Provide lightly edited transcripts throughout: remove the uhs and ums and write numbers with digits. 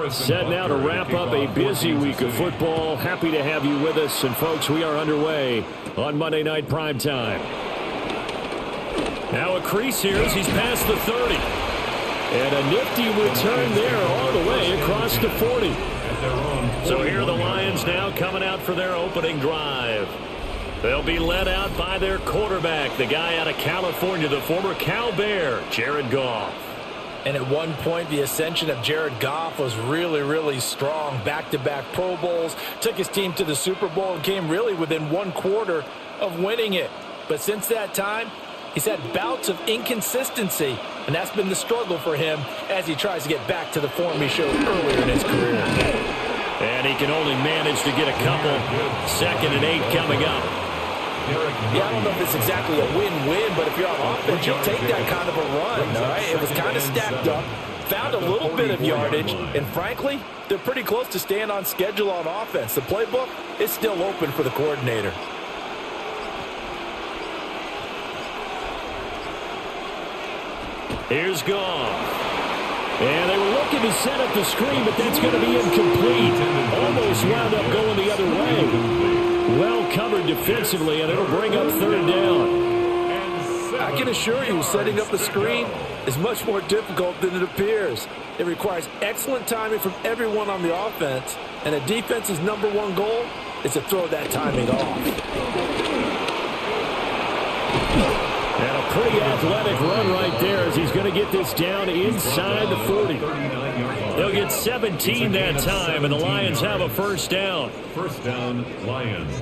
Set now to wrap up a busy week of football. Happy to have you with us. And, folks, we are underway on Monday Night Primetime. Now a crease here as he's past the 30. And a nifty return there all the way across the 40. So here are the Lions now coming out for their opening drive. They'll be led out by their quarterback, the guy out of California, the former Cal Bear, Jared Goff. And at one point, the ascension of Jared Goff was really, really strong. Back-to-back Pro Bowls, took his team to the Super Bowl and came really within one quarter of winning it. But since that time, he's had bouts of inconsistency, and that's been the struggle for him as he tries to get back to the form he showed earlier in his career. And he can only manage to get a couple. 2nd and 8 coming up. Yeah, I don't know if it's exactly a win-win, but if you're on offense, you'll take that kind of a run, all right? It was kind of stacked up, found a little bit of yardage, and frankly, they're pretty close to staying on schedule on offense. The playbook is still open for the coordinator. Here's Goff. And they were looking to set up the screen, but that's going to be incomplete. Almost wound up going the other way. Well covered defensively, and it'll bring up 3rd down. I can assure you, setting up a screen is much more difficult than it appears. It requires excellent timing from everyone on the offense, and a defense's #1 goal is to throw that timing off. And a pretty athletic run right there as he's going to get this down inside the 40. They'll get 17 that time, and the Lions have a 1st down. 1st down, Lions.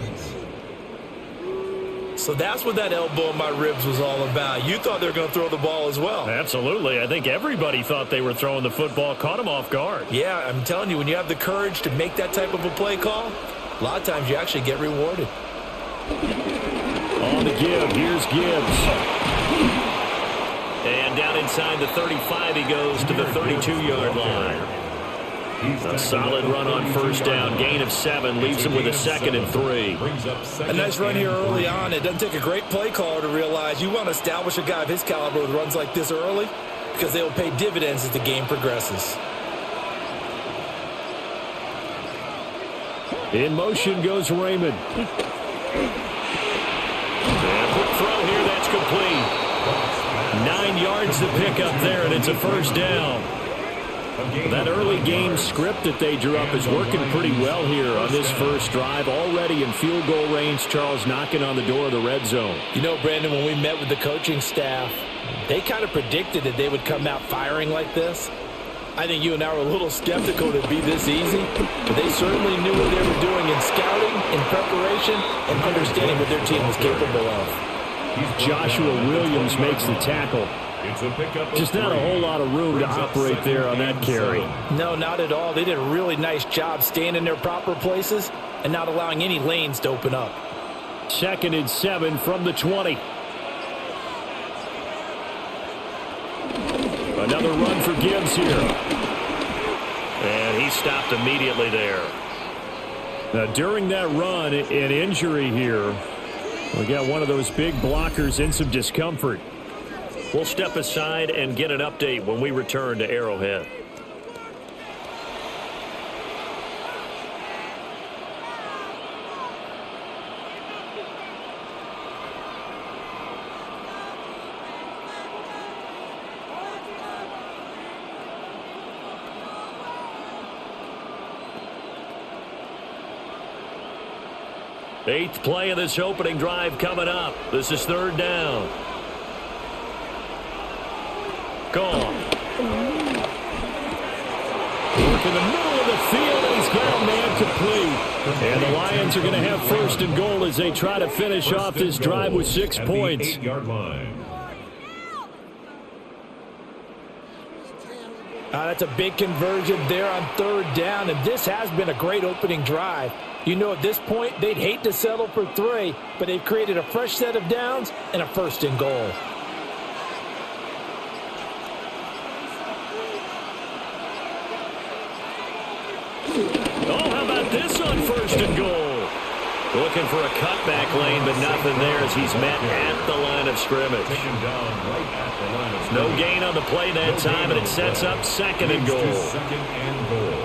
So that's what that elbow in my ribs was all about. You thought they were going to throw the ball as well. Absolutely. I think everybody thought they were throwing the football, caught him off guard. Yeah, I'm telling you, when you have the courage to make that type of a play call, a lot of times you actually get rewarded. On the give, here's Gibbs. And down inside the 35, he goes to the 32-yard line. A solid run on 1st down, gain of 7, leaves him with a 2nd and 3. A nice run here early on. It doesn't take a great play caller to realize you want to establish a guy of his caliber with runs like this early because they will pay dividends as the game progresses. In motion goes Raymond. And quick throw here, that's complete. 9 yards to pick up there, and it's a 1st down. That early game script that they drew up is working pretty well here on this 1st drive. Already in field goal range, Charles knocking on the door of the red zone. You know, Brandon, when we met with the coaching staff, they kind of predicted that they would come out firing like this. I think you and I were a little skeptical that it'd be this easy, but they certainly knew what they were doing in scouting, in preparation, and understanding what their team was capable of. Joshua Williams makes the tackle. Just not a whole lot of room to operate there on that carry. No, not at all. They did a really nice job staying in their proper places and not allowing any lanes to open up. 2nd and 7 from the 20. Another run for Gibbs here. And he stopped immediately there. Now, during that run, an injury here. We got one of those big blockers in some discomfort. We'll step aside and get an update when we return to Arrowhead. Eighth play of this opening drive coming up. This is 3rd down. Gone. Work in the middle of the field, and he's got a man complete. And the Lions are going to have 1st and goal as they try to finish off this drive with 6 points. 8-yard line. That's a big conversion there on 3rd down, and this has been a great opening drive. You know, at this point, they'd hate to settle for 3, but they've created a fresh set of downs and a 1st and goal. Oh, how about this on 1st and goal? Looking for a cutback lane, but nothing there as he's met at the line of scrimmage. No gain on the play that time, and it sets up second and goal. Second and goal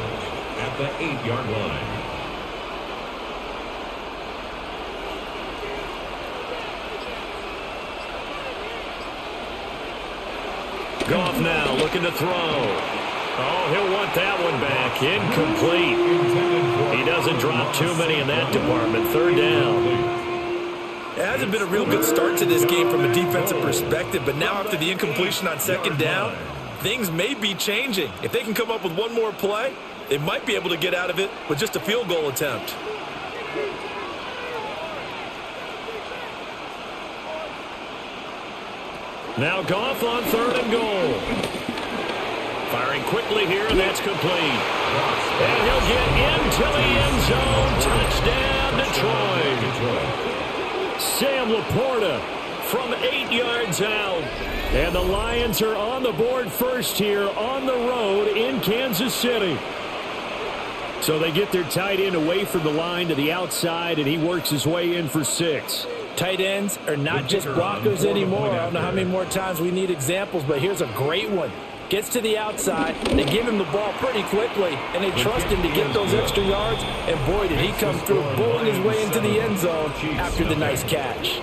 at the 8-yard line. Goff now looking to throw. Oh, he'll want that one back. Incomplete. He doesn't drop too many in that department. Third down. It hasn't been a real good start to this game from a defensive perspective, but now after the incompletion on second down, things may be changing. If they can come up with one more play, they might be able to get out of it with just a field goal attempt. Now Goff on third and goal. Firing quickly here, and that's complete. And he'll get into the end zone. Touchdown, Detroit. Sam Laporta from 8 yards out. And the Lions are on the board first here on the road in Kansas City. So they get their tight end away from the line to the outside, and he works his way in for 6. Tight ends are not just blockers anymore. I don't know how many more times we need examples, but here's a great one. Gets to the outside, they give him the ball pretty quickly, and they trust him to get those extra yards, and boy, did he come through, bowling his way into the end zone after the nice catch.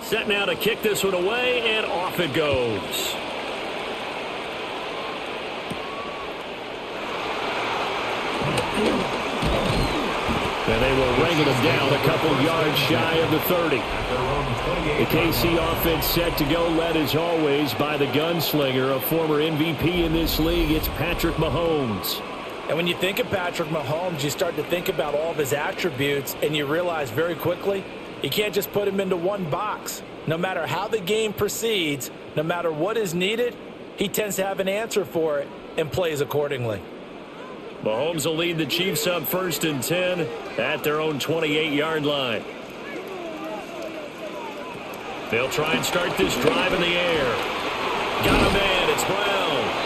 Set now to kick this one away, and off it goes. And they will wrangle him down a couple yards shy of the 30. The KC offense set to go, led as always by the gunslinger, a former MVP in this league. It's Patrick Mahomes. And when you think of Patrick Mahomes, you start to think about all of his attributes, and you realize very quickly, you can't just put him into one box. No matter how the game proceeds, no matter what is needed, he tends to have an answer for it and plays accordingly. Mahomes will lead the Chiefs up 1st and 10 at their own 28-yard line. They'll try and start this drive in the air. Got a man, it's Brown.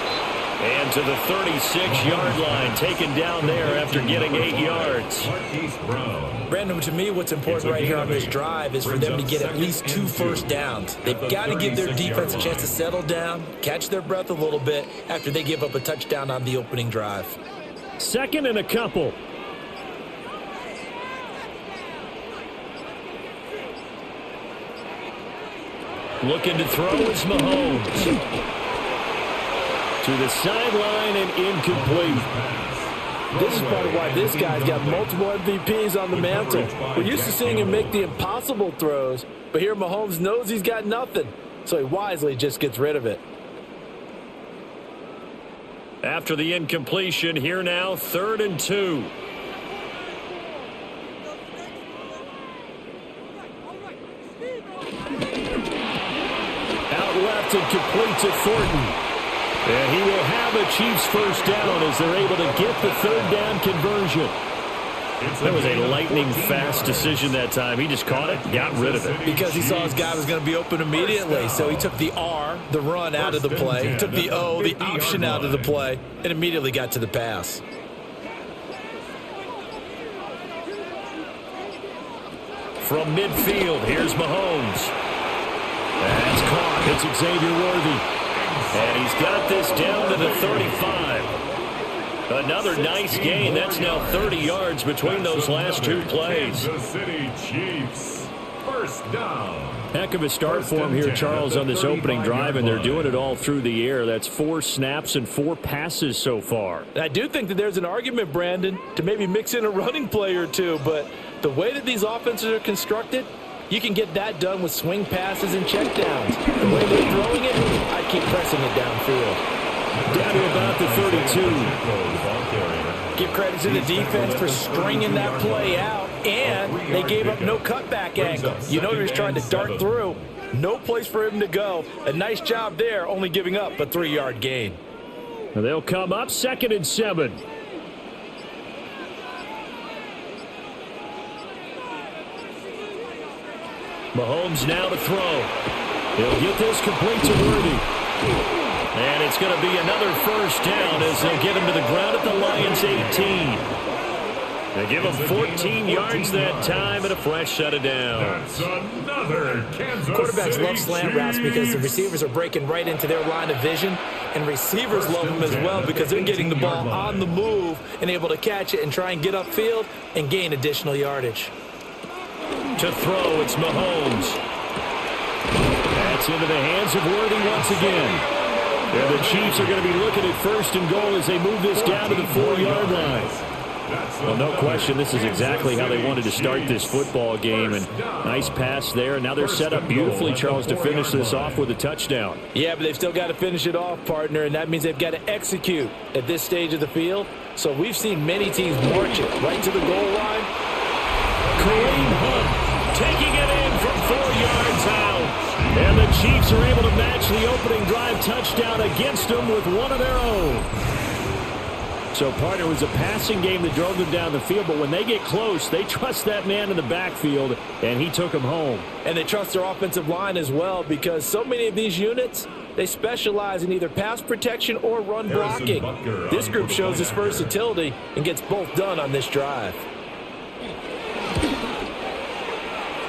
And to the 36-yard line, taken down there after getting 8 yards. Brandon, to me, what's important right here on this drive is for them to get at least 2 first downs. They've got to give their defense a chance to settle down, catch their breath a little bit after they give up a touchdown on the opening drive. 2nd and a couple. Looking to throw is Mahomes. To the sideline and incomplete. This is part of why this guy's got multiple MVPs on the mantle. We're used to seeing him make the impossible throws, but here Mahomes knows he's got nothing, so he wisely just gets rid of it. After the incompletion, here now, 3rd and 2. Out left and complete to Thornton. And he will have a Chiefs first down as they're able to get the 3rd down conversion. That was a lightning-fast decision that time. He just caught it, got rid of it. Because he saw his guy was going to be open immediately, so he took the R, the run, out of the play. He took the O, the option, out of the play, and immediately got to the pass. From midfield, here's Mahomes. That's caught. It's Xavier Worthy. And he's got this down to the 35. Another nice gain. That's now 30 yards between those last 2 plays. Kansas City Chiefs, first down. Heck of a start for him here, Charles, on this opening drive, and they're doing it all through the air. That's 4 snaps and 4 passes so far. I do think that there's an argument, Brandon, to maybe mix in a running play or two, but the way that these offenses are constructed, you can get that done with swing passes and checkdowns. The way they're throwing it, I'd keep pressing it downfield. Down to about the 32. Give credit to the defense for stringing that play out And they gave up no cutback angle. You know he was trying to dart through. No place for him to go. A nice job there, only giving up a 3-yard gain. They'll come up 2nd and 7. Mahomes now to throw. He'll get this complete to Worthy. And it's going to be another first down as they'll get him to the ground at the Lions' 18. They give him 14 yards that time and a fresh set of downs. Quarterbacks love slant routes because the receivers are breaking right into their line of vision, and receivers love them as well because they're getting the ball on the move and able to catch it and try and get upfield and gain additional yardage. To throw, it's Mahomes. That's into the hands of Worthy once again. And the Chiefs are going to be looking at 1st and goal as they move this down to the 4-yard line. Well, no question, this is exactly how they wanted to start this football game. And nice pass there. Now they're set up beautifully, Charles, to finish this off with a touchdown. Yeah, but they've still got to finish it off, partner, and that means they've got to execute at this stage of the field. So we've seen many teams march it right to the goal line. Kareem Hunt taking it in from 4 yards out. And the Chiefs are able to match the opening drive touchdown against them with one of their own. So, partner, it was a passing game that drove them down the field, but when they get close, they trust that man in the backfield, and he took them home. And they trust their offensive line as well because so many of these units, they specialize in either pass protection or run blocking. This group shows its versatility and gets both done on this drive.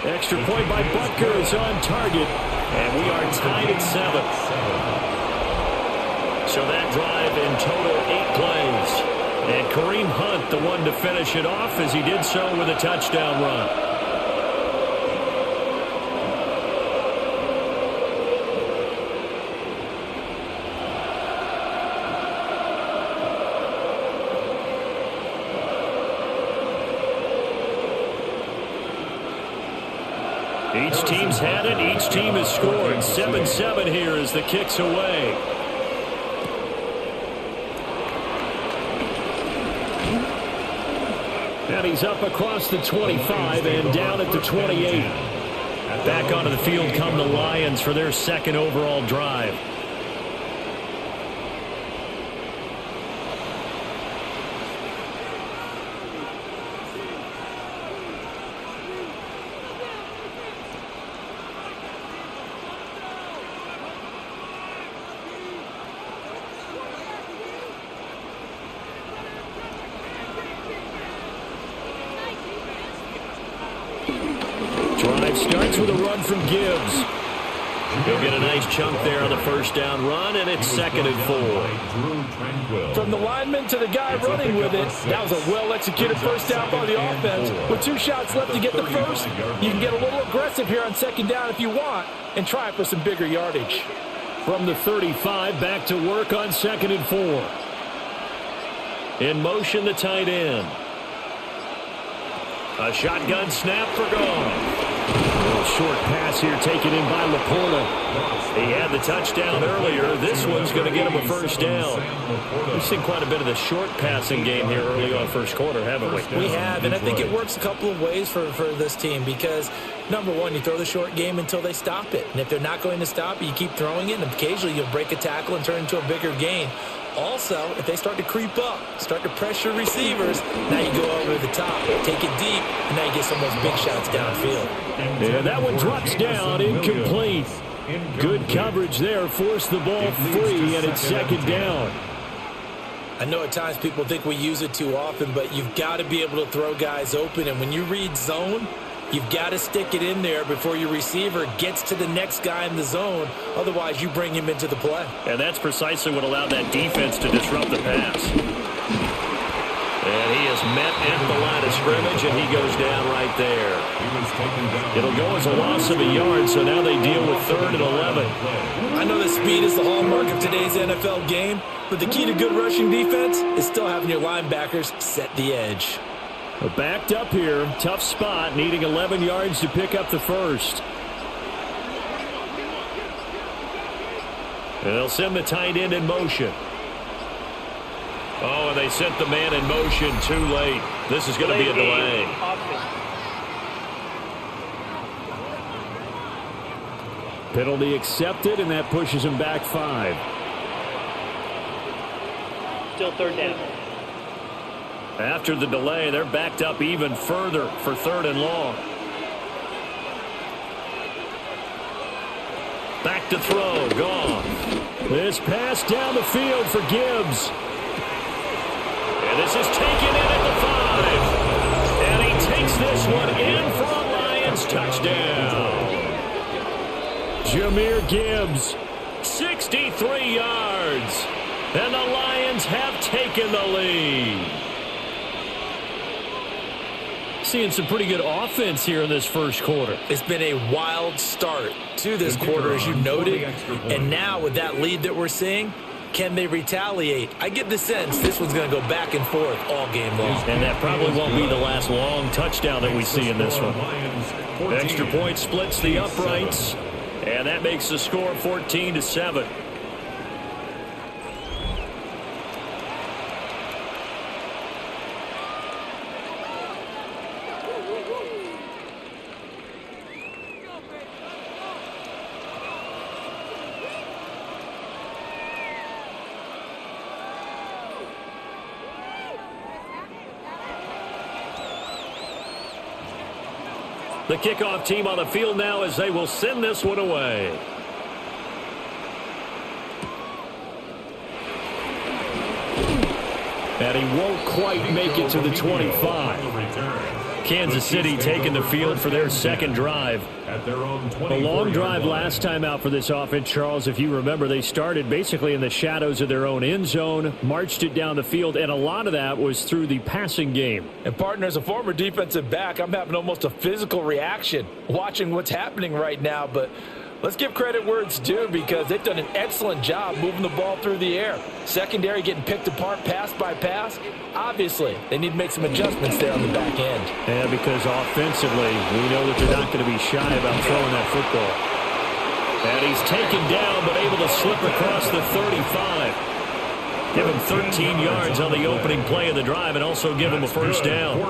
Extra point by Butker is on target, and we are tied at 7. So that drive in total 8 plays. And Kareem Hunt, the one to finish it off, as he did so with a touchdown run. Each team's had it. Each team has scored. 7-7 here as the kick's away. And he's up across the 25 and down at the 28. Back onto the field come the Lions for their 2nd overall drive. Drive starts with a run from Gibbs. He'll get a nice chunk there on the first down run, and it's 2nd and 4. From the lineman to the guy running with it, that was a well-executed first down by the offense. With 2 shots left to get the first, you can get a little aggressive here on 2nd down if you want and try for some bigger yardage. From the 35, back to work on 2nd and 4. In motion, the tight end. A shotgun snap for Goff. A little short pass here taken in by Laporta. He had the touchdown earlier. This one's going to get him a first down. We've seen quite a bit of the short passing game here early on first quarter, haven't we? We have, and I think it works a couple of ways for this team because, number one, you throw the short game until they stop it. And if they're not going to stop it, you keep throwing it, and occasionally you'll break a tackle and turn it into a bigger gain. Also, if they start to creep up, start to pressure receivers, now you go over the top, take it deep, and now you get some of those big shots downfield. Yeah, that one drops down, incomplete. Good coverage there, forced the ball free, and it's 2nd down. I know at times people think we use it too often, but you've got to be able to throw guys open, and when you read zone, you've got to stick it in there before your receiver gets to the next guy in the zone. Otherwise, you bring him into the play. And that's precisely what allowed that defense to disrupt the pass. And he is met at the line of scrimmage, and he goes down right there. It'll go as a loss of a yard, so now they deal with 3rd and 11. I know that speed is the hallmark of today's NFL game, but the key to good rushing defense is still having your linebackers set the edge. Backed up here, tough spot, needing 11 yards to pick up the first. And they'll send the tight end in motion. Oh, and they sent the man in motion too late. This is going to be a delay. Penalty accepted, and that pushes him back 5. Still third down. After the delay, they're backed up even further for 3rd and long. Back to throw. Gone. This pass down the field for Gibbs. And this is taken in at the 5. And he takes this one in for a Lions touchdown. Jahmyr Gibbs, 63 yards. And the Lions have taken the lead. Seeing some pretty good offense here in this first quarter. It's been a wild start to this quarter, as you noted. And now with that lead that we're seeing, can they retaliate? I get the sense this one's going to go back and forth all game long. And that probably won't be the last long touchdown that we see in this one. Extra point splits the uprights. And that makes the score 14-7. The kickoff team on the field now as they will send this one away. And he won't quite make it to the 25. Kansas City taking the field for their second drive. A long drive last time out for this offense, Charles. If you remember, they started basically in the shadows of their own end zone, marched it down the field, and a lot of that was through the passing game. And, partner, as a former defensive back, I'm having almost a physical reaction watching what's happening right now. But let's give credit where it's due, because they've done an excellent job moving the ball through the air. Secondary getting picked apart pass by pass. Obviously, they need to make some adjustments there on the back end. Yeah, because offensively, we know that they're not going to be shy about throwing that football. And he's taken down, but able to slip across the 35. Give him 13 yards on the opening play of the drive and also give him a first down.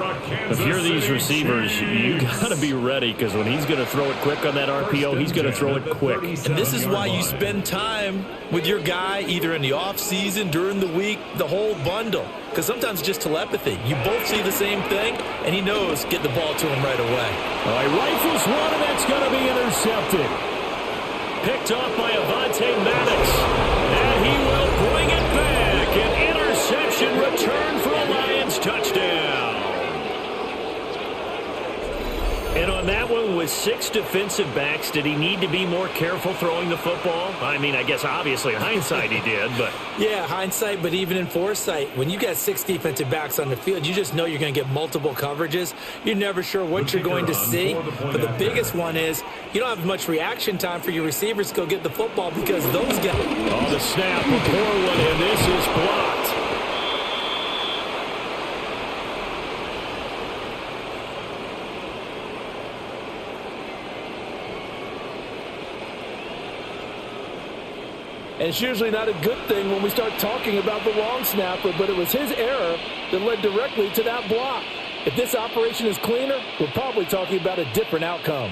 If you're these receivers, you got to be ready, because when he's going to throw it quick on that RPO, he's going to throw it quick. And this is why you spend time with your guy either in the offseason, during the week, the whole bundle. Because sometimes it's just telepathy. You both see the same thing, and he knows get the ball to him right away. All right, rifles one, and that's going to be intercepted. Picked off by Avonte Maddox. And he will bring it back. An interception return for a Lions touchdown. And on that one, with 6 defensive backs, did he need to be more careful throwing the football? I mean, I guess obviously in hindsight he did, but... Yeah, hindsight, but even in foresight, when you got 6 defensive backs on the field, you just know you're going to get multiple coverages. You're never sure what you're going to see. But the biggest one is you don't have much reaction time for your receivers to go get the football, because those guys... Oh, the snap, a poor one, and this is blocked. And it's usually not a good thing when we start talking about the long snapper, but it was his error that led directly to that block. If this operation is cleaner, we're probably talking about a different outcome.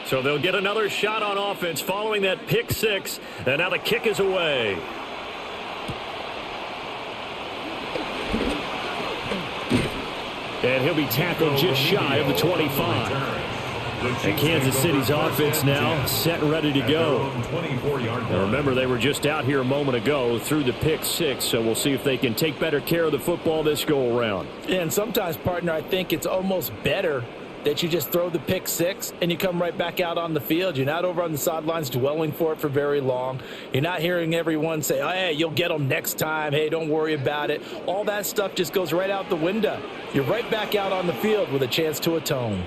So they'll get another shot on offense following that pick 6, and now the kick is away. And he'll be tackled just shy of the 25. And Kansas City's offense now set and ready to go. Now remember, they were just out here a moment ago through the pick 6, so we'll see if they can take better care of the football this go-around. And sometimes, partner, I think it's almost better that you just throw the pick 6 and you come right back out on the field. You're not over on the sidelines dwelling for it for very long. You're not hearing everyone say, oh, hey, you'll get them next time. Hey, don't worry about it. All that stuff just goes right out the window. You're right back out on the field with a chance to atone.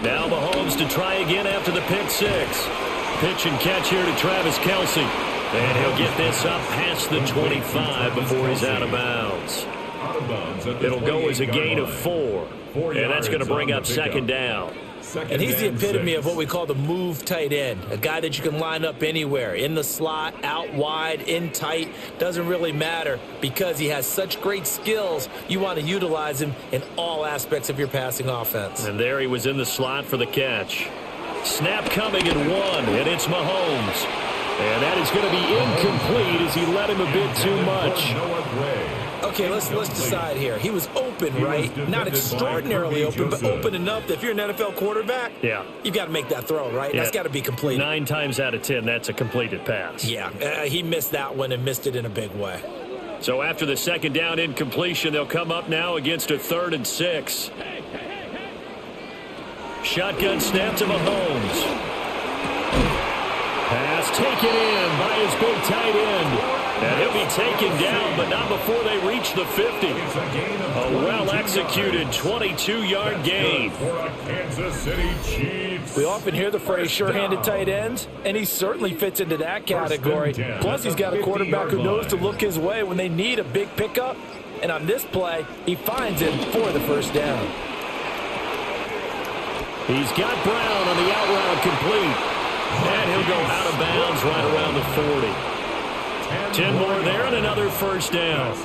Now Mahomes to try again after the pick 6. Pitch and catch here to Travis Kelce. And he'll get this up past the 25 before he's out of bounds. It'll go as a gain of 4. And that's going to bring up second down. And he's the epitome of what we call the move tight end, a guy that you can line up anywhere, in the slot, out wide, in tight, doesn't really matter because he has such great skills. You want to utilize him in all aspects of your passing offense. And there he was in the slot for the catch. Snap coming at 1, and it's Mahomes. And that is going to be incomplete as he let him a bit too much. Okay, let's decide here. He was open, right? Not extraordinarily open, but open enough that if you're an NFL quarterback, you've got to make that throw, right? That's got to be complete. 9 times out of 10, that's a completed pass. Yeah, he missed that one and missed it in a big way. So after the second down incompletion, they'll come up now against a 3rd and 6. Shotgun snap to Mahomes. Pass taken in by his big tight end. And he'll be taken down, but not before they reach the 50. A well-executed 22-yard gain. We often hear the phrase sure-handed tight ends, and he certainly fits into that category. Plus, he's got a quarterback who knows to look his way when they need a big pickup. And on this play, he finds him for the first down. He's got Brown on the out route complete. And he'll go out of bounds right around the 40. 10 more there and another first down.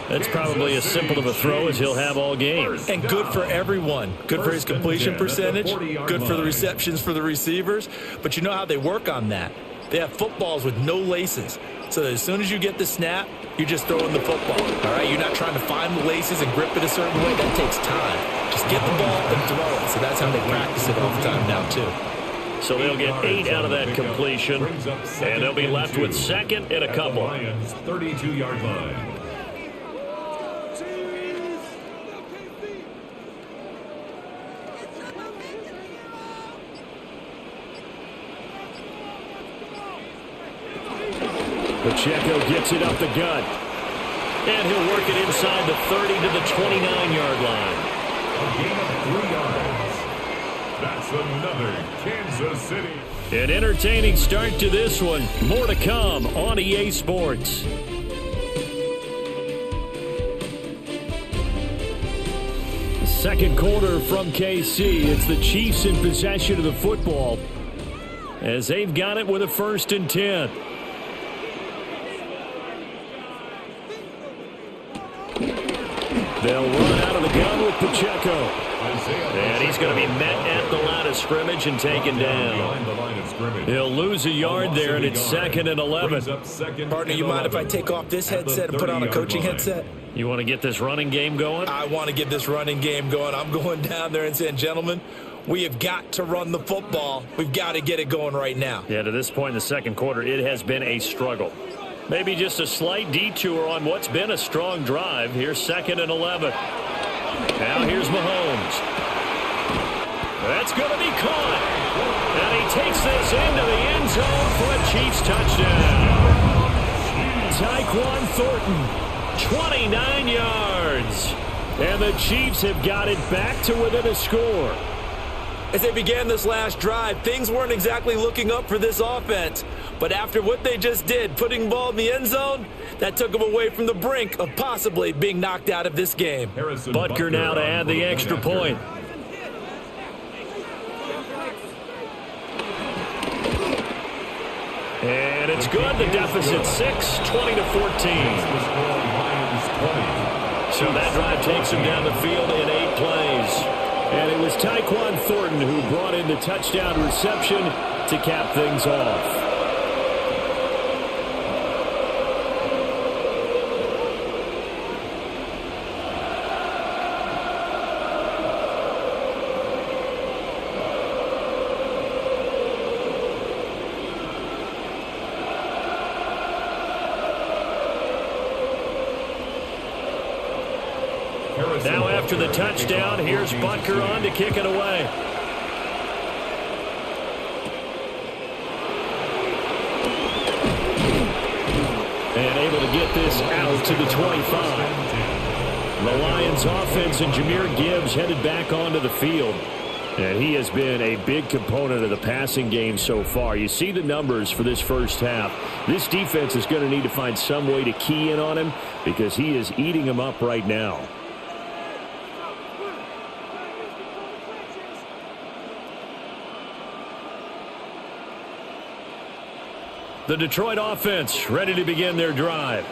That's probably as simple of a throw as he'll have all game. And good for everyone. Good for his completion percentage. Good for the receptions for the receivers. But you know how they work on that. They have footballs with no laces. So that as soon as you get the snap, you're just throwing the football. All right, you're not trying to find the laces and grip it a certain way. That takes time. Just get the ball and throw it. So that's how they practice it all the time now, too. So they'll get 8 out of that completion, and they'll be left with 2nd and a couple. 32-yard line. Pacheco gets it up the gut, and he'll work it inside the 30 to the 29-yard line. A gain of 3 yards. That's another Kansas City. An entertaining start to this one. More to come on EA Sports. Second quarter from KC. It's the Chiefs in possession of the football as they've got it with a 1st and 10. They'll run out of the gun with Pacheco. And he's going to be met at the line of scrimmage and taken down. He'll lose a yard there, and it's 2nd and 11. Partner, you mind if I take off this headset and put on a coaching headset? You want to get this running game going? I want to get this running game going. I'm going down there and saying, gentlemen, we have got to run the football. We've got to get it going right now. Yeah, to this point in the second quarter, it has been a struggle. Maybe just a slight detour on what's been a strong drive. Here's 2nd and 11. Now here's Mahomes. That's going to be caught. And he takes this into the end zone for a Chiefs touchdown. Tyquan Thornton, 29 yards. And the Chiefs have got it back to within a score. As they began this last drive, things weren't exactly looking up for this offense. But after what they just did, putting the ball in the end zone, that took them away from the brink of possibly being knocked out of this game. Butker now to add the extra point. And it's good. The deficit 6, 20 to 14. So that drive takes him down the field in 8 plays. And it was Tyquan Thornton who brought in the touchdown reception to cap things off. Now after the touchdown, here's Butker on to kick it away. And able to get this out to the 25. The Lions offense and Jahmyr Gibbs headed back onto the field. And he has been a big component of the passing game so far. You see the numbers for this first half. This defense is going to need to find some way to key in on him because he is eating them up right now. The Detroit offense ready to begin their drive.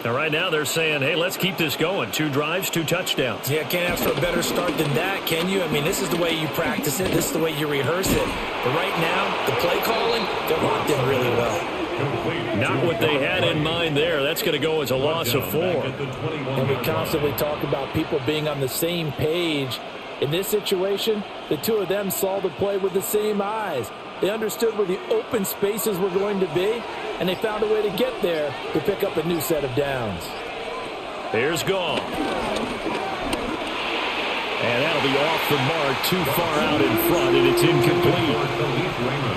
Now, right now they're saying, hey, let's keep this going. 2 drives, 2 touchdowns. Yeah, can't ask for a better start than that, can you? I mean, this is the way you practice it. This is the way you rehearse it. But right now, the play calling, they're locked in really well. Not what they had in mind there. That's going to go as a loss of 4. And we constantly talk about people being on the same page. In this situation, the 2 of them saw the play with the same eyes. They understood where the open spaces were going to be, and they found a way to get there to pick up a new set of downs. Here's Goff. And that'll be off the mark, too far out in front, and it's incomplete.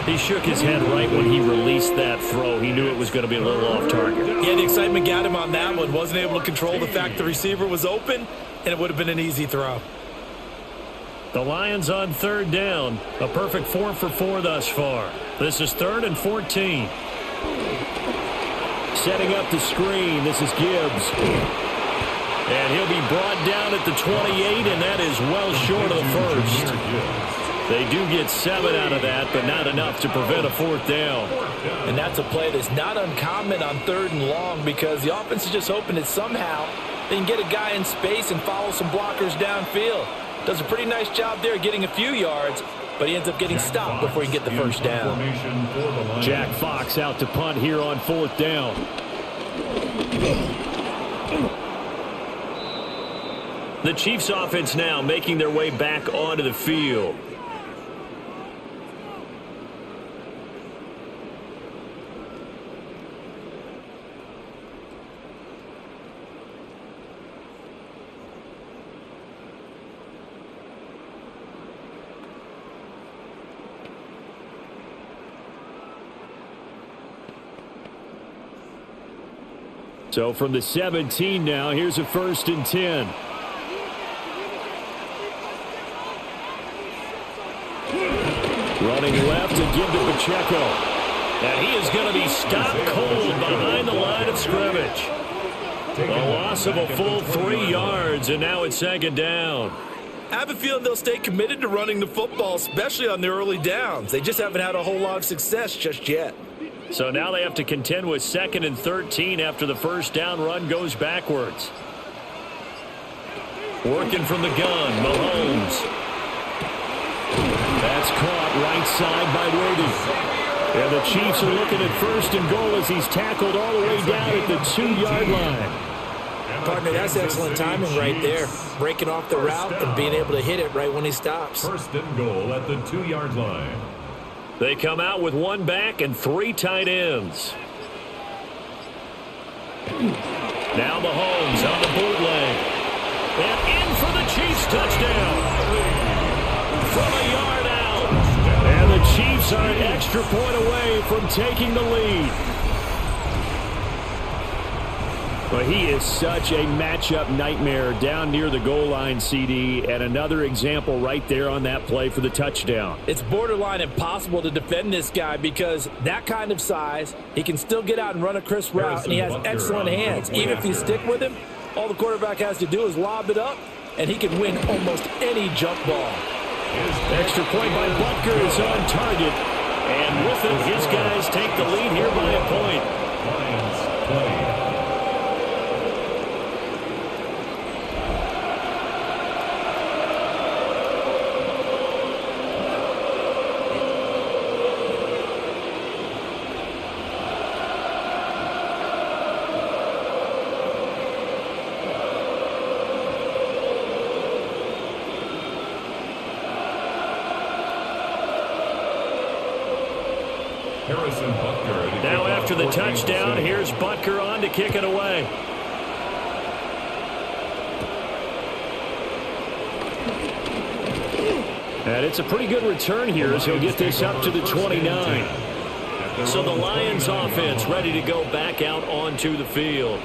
He shook his head right when he released that throw. He knew it was going to be a little off target. Yeah, the excitement got him on that one. Wasn't able to control the fact the receiver was open, and it would have been an easy throw. The Lions on 3rd down. A perfect 4 for 4 thus far. This is 3rd and 14. Setting up the screen. This is Gibbs. And he'll be brought down at the 28, and that is well short of the first. They do get 7 out of that, but not enough to prevent a 4th down. And that's a play that's not uncommon on 3rd and long because the offense is just hoping that somehow they can get a guy in space and follow some blockers downfield. Does a pretty nice job there getting a few yards, but he ends up getting stopped before he can get the first down. Jack Fox out to punt here on 4th down. The Chiefs offense now making their way back onto the field. So from the 17 now, here's a 1st and 10. Running left to give to Pacheco. And he is going to be stopped cold behind the line of scrimmage. A loss of a full 3 yards, and now it's 2nd down. I have a feeling they'll stay committed to running the football, especially on the early downs. They just haven't had a whole lot of success just yet. So now they have to contend with 2nd and 13 after the first down run goes backwards. Working from the gun, Mahomes. That's caught right side by Brady. And the Chiefs are looking at 1st and goal as he's tackled all the way down at the 2-yard line. Partner, that's excellent timing right there. Breaking off the route and being able to hit it right when he stops. 1st and goal at the 2-yard line. They come out with 1 back and 3 tight ends. Now Mahomes on the bootleg. And in for the Chiefs touchdown. From a yard out. And the Chiefs are an extra point away from taking the lead. But he is such a matchup nightmare down near the goal line, CD, and another example right there on that play for the touchdown. It's borderline impossible to defend this guy because that kind of size, he can still get out and run a crisp route, and he has excellent hands. Even if you stick with him, all the quarterback has to do is lob it up, and he can win almost any jump ball. Extra point by Butker is on target, and with it, his guys take the lead here by a point. Lions play. Now after the touchdown, here's Butker on to kick it away. And it's a pretty good return here as he'll get this up to the 29. So the Lions offense ready to go back out onto the field.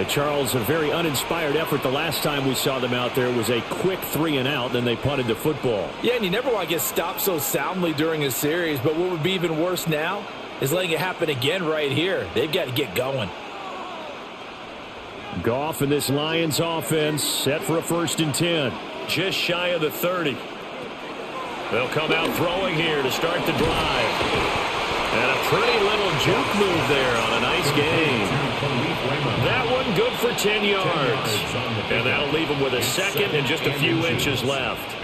Charles, a very uninspired effort. The last time we saw them out there was a quick 3-and-out, then they punted the football. Yeah, and you never want to get stopped so soundly during a series, but what would be even worse now is letting it happen again right here. They've got to get going. Goff and this Lions offense set for a 1st and 10. Just shy of the 30. They'll come out throwing here to start the drive. And a pretty little juke move there on a nice gain. That one good for 10 yards. And that'll leave him with a second and just a few inches left.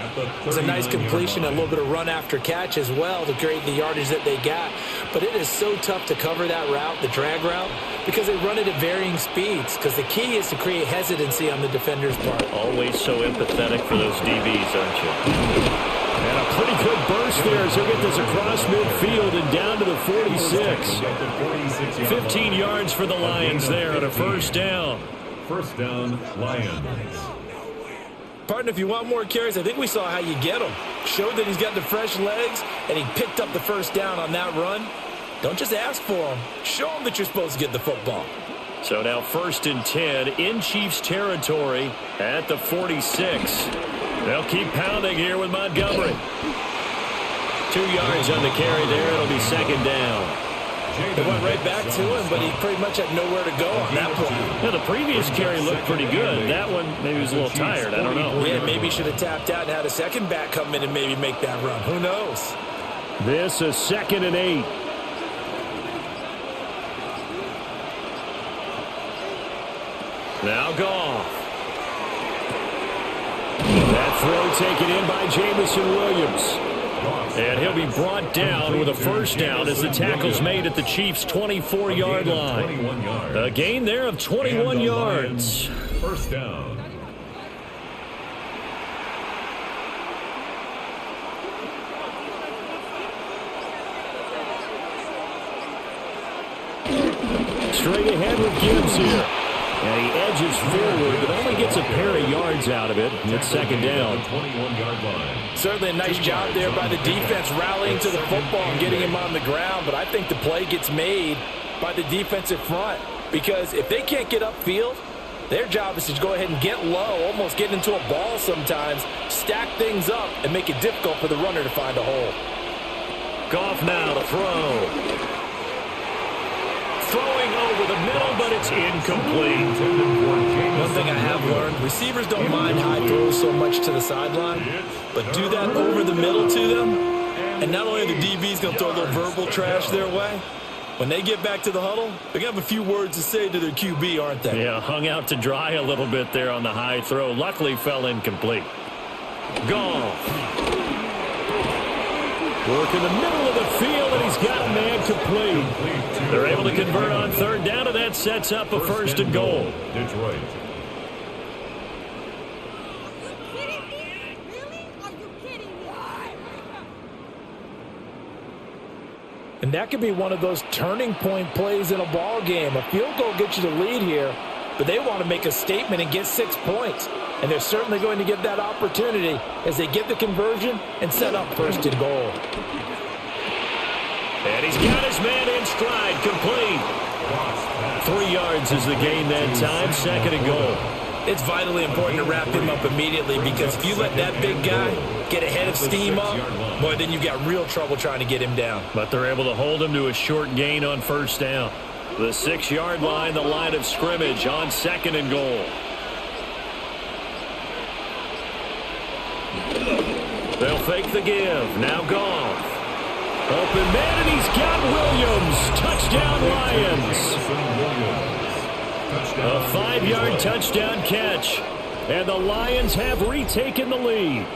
It's a nice completion, a little bit of run after catch as well to create the yardage that they got. But it is so tough to cover that route, the drag route, because they run it at varying speeds. Because the key is to create hesitancy on the defender's part. Always so empathetic for those DBs, aren't you? And a pretty good burst there as he'll get this across midfield and down to the 46. 15 yards for the Lions there on a 1st down. 1st down, Lions. Partner, if you want more carries, I think we saw how you get them. Showed that he's got the fresh legs, and he picked up the 1st down on that run. Don't just ask for them. Show them that you're supposed to get the football. So now 1st and 10 in Chiefs territory at the 46. They'll keep pounding here with Montgomery. 2 yards on the carry there. It'll be 2nd down. They went right back to him, but he pretty much had nowhere to go on that play. Yeah, the previous carry looked pretty good. That one, maybe he was a little tired. I don't know. Yeah, maybe he should have tapped out and had a second back come in and maybe make that run. Who knows? This is 2nd and 8. Now Goff. That throw taken in by Jamison Williams. And he'll be brought down with a 1st down as the tackle's made at the Chiefs' 24-yard line. A gain there of 21 yards. 1st down. Straight ahead with Gibbs here. And he edges forward, but only gets a pair of yards out of it. And it's 2nd down. 21-yard line. Certainly a nice job there by the defense rallying to the football and getting him on the ground. But I think the play gets made by the defensive front. Because if they can't get upfield, their job is to go ahead and get low, almost get into a ball sometimes, stack things up, and make it difficult for the runner to find a hole. Goff now to throw. Throwing over the middle, but it's incomplete. One thing I have learned, receivers don't mind high throws so much to the sideline, but do that over the middle to them, and not only are the DBs going to throw a little verbal trash their way, when they get back to the huddle, they're going to have a few words to say to their QB, aren't they? Yeah, hung out to dry a little bit there on the high throw. Luckily, fell incomplete. Goff. Work in the middle of the field, and he's got a man complete. They're able to convert on 3rd down, and that sets up a 1st and goal. Detroit. And that could be one of those turning point plays in a ball game. A field goal gets you the lead here, but they want to make a statement and get 6 points. And they're certainly going to get that opportunity as they get the conversion and set up 1st and goal. And he's got his man in stride, complete. 3 yards is the gain that time, 2nd and goal. It's vitally important to wrap him up immediately because if you let that big guy get a head of steam up, boy, then you've got real trouble trying to get him down. But they're able to hold him to a short gain on 1st down. The 6-yard line, the line of scrimmage on 2nd and goal. They'll fake the give. Now Goff. Open man, and he's got Williams. Touchdown, Lions. A 5-yard touchdown catch. And the Lions have retaken the lead.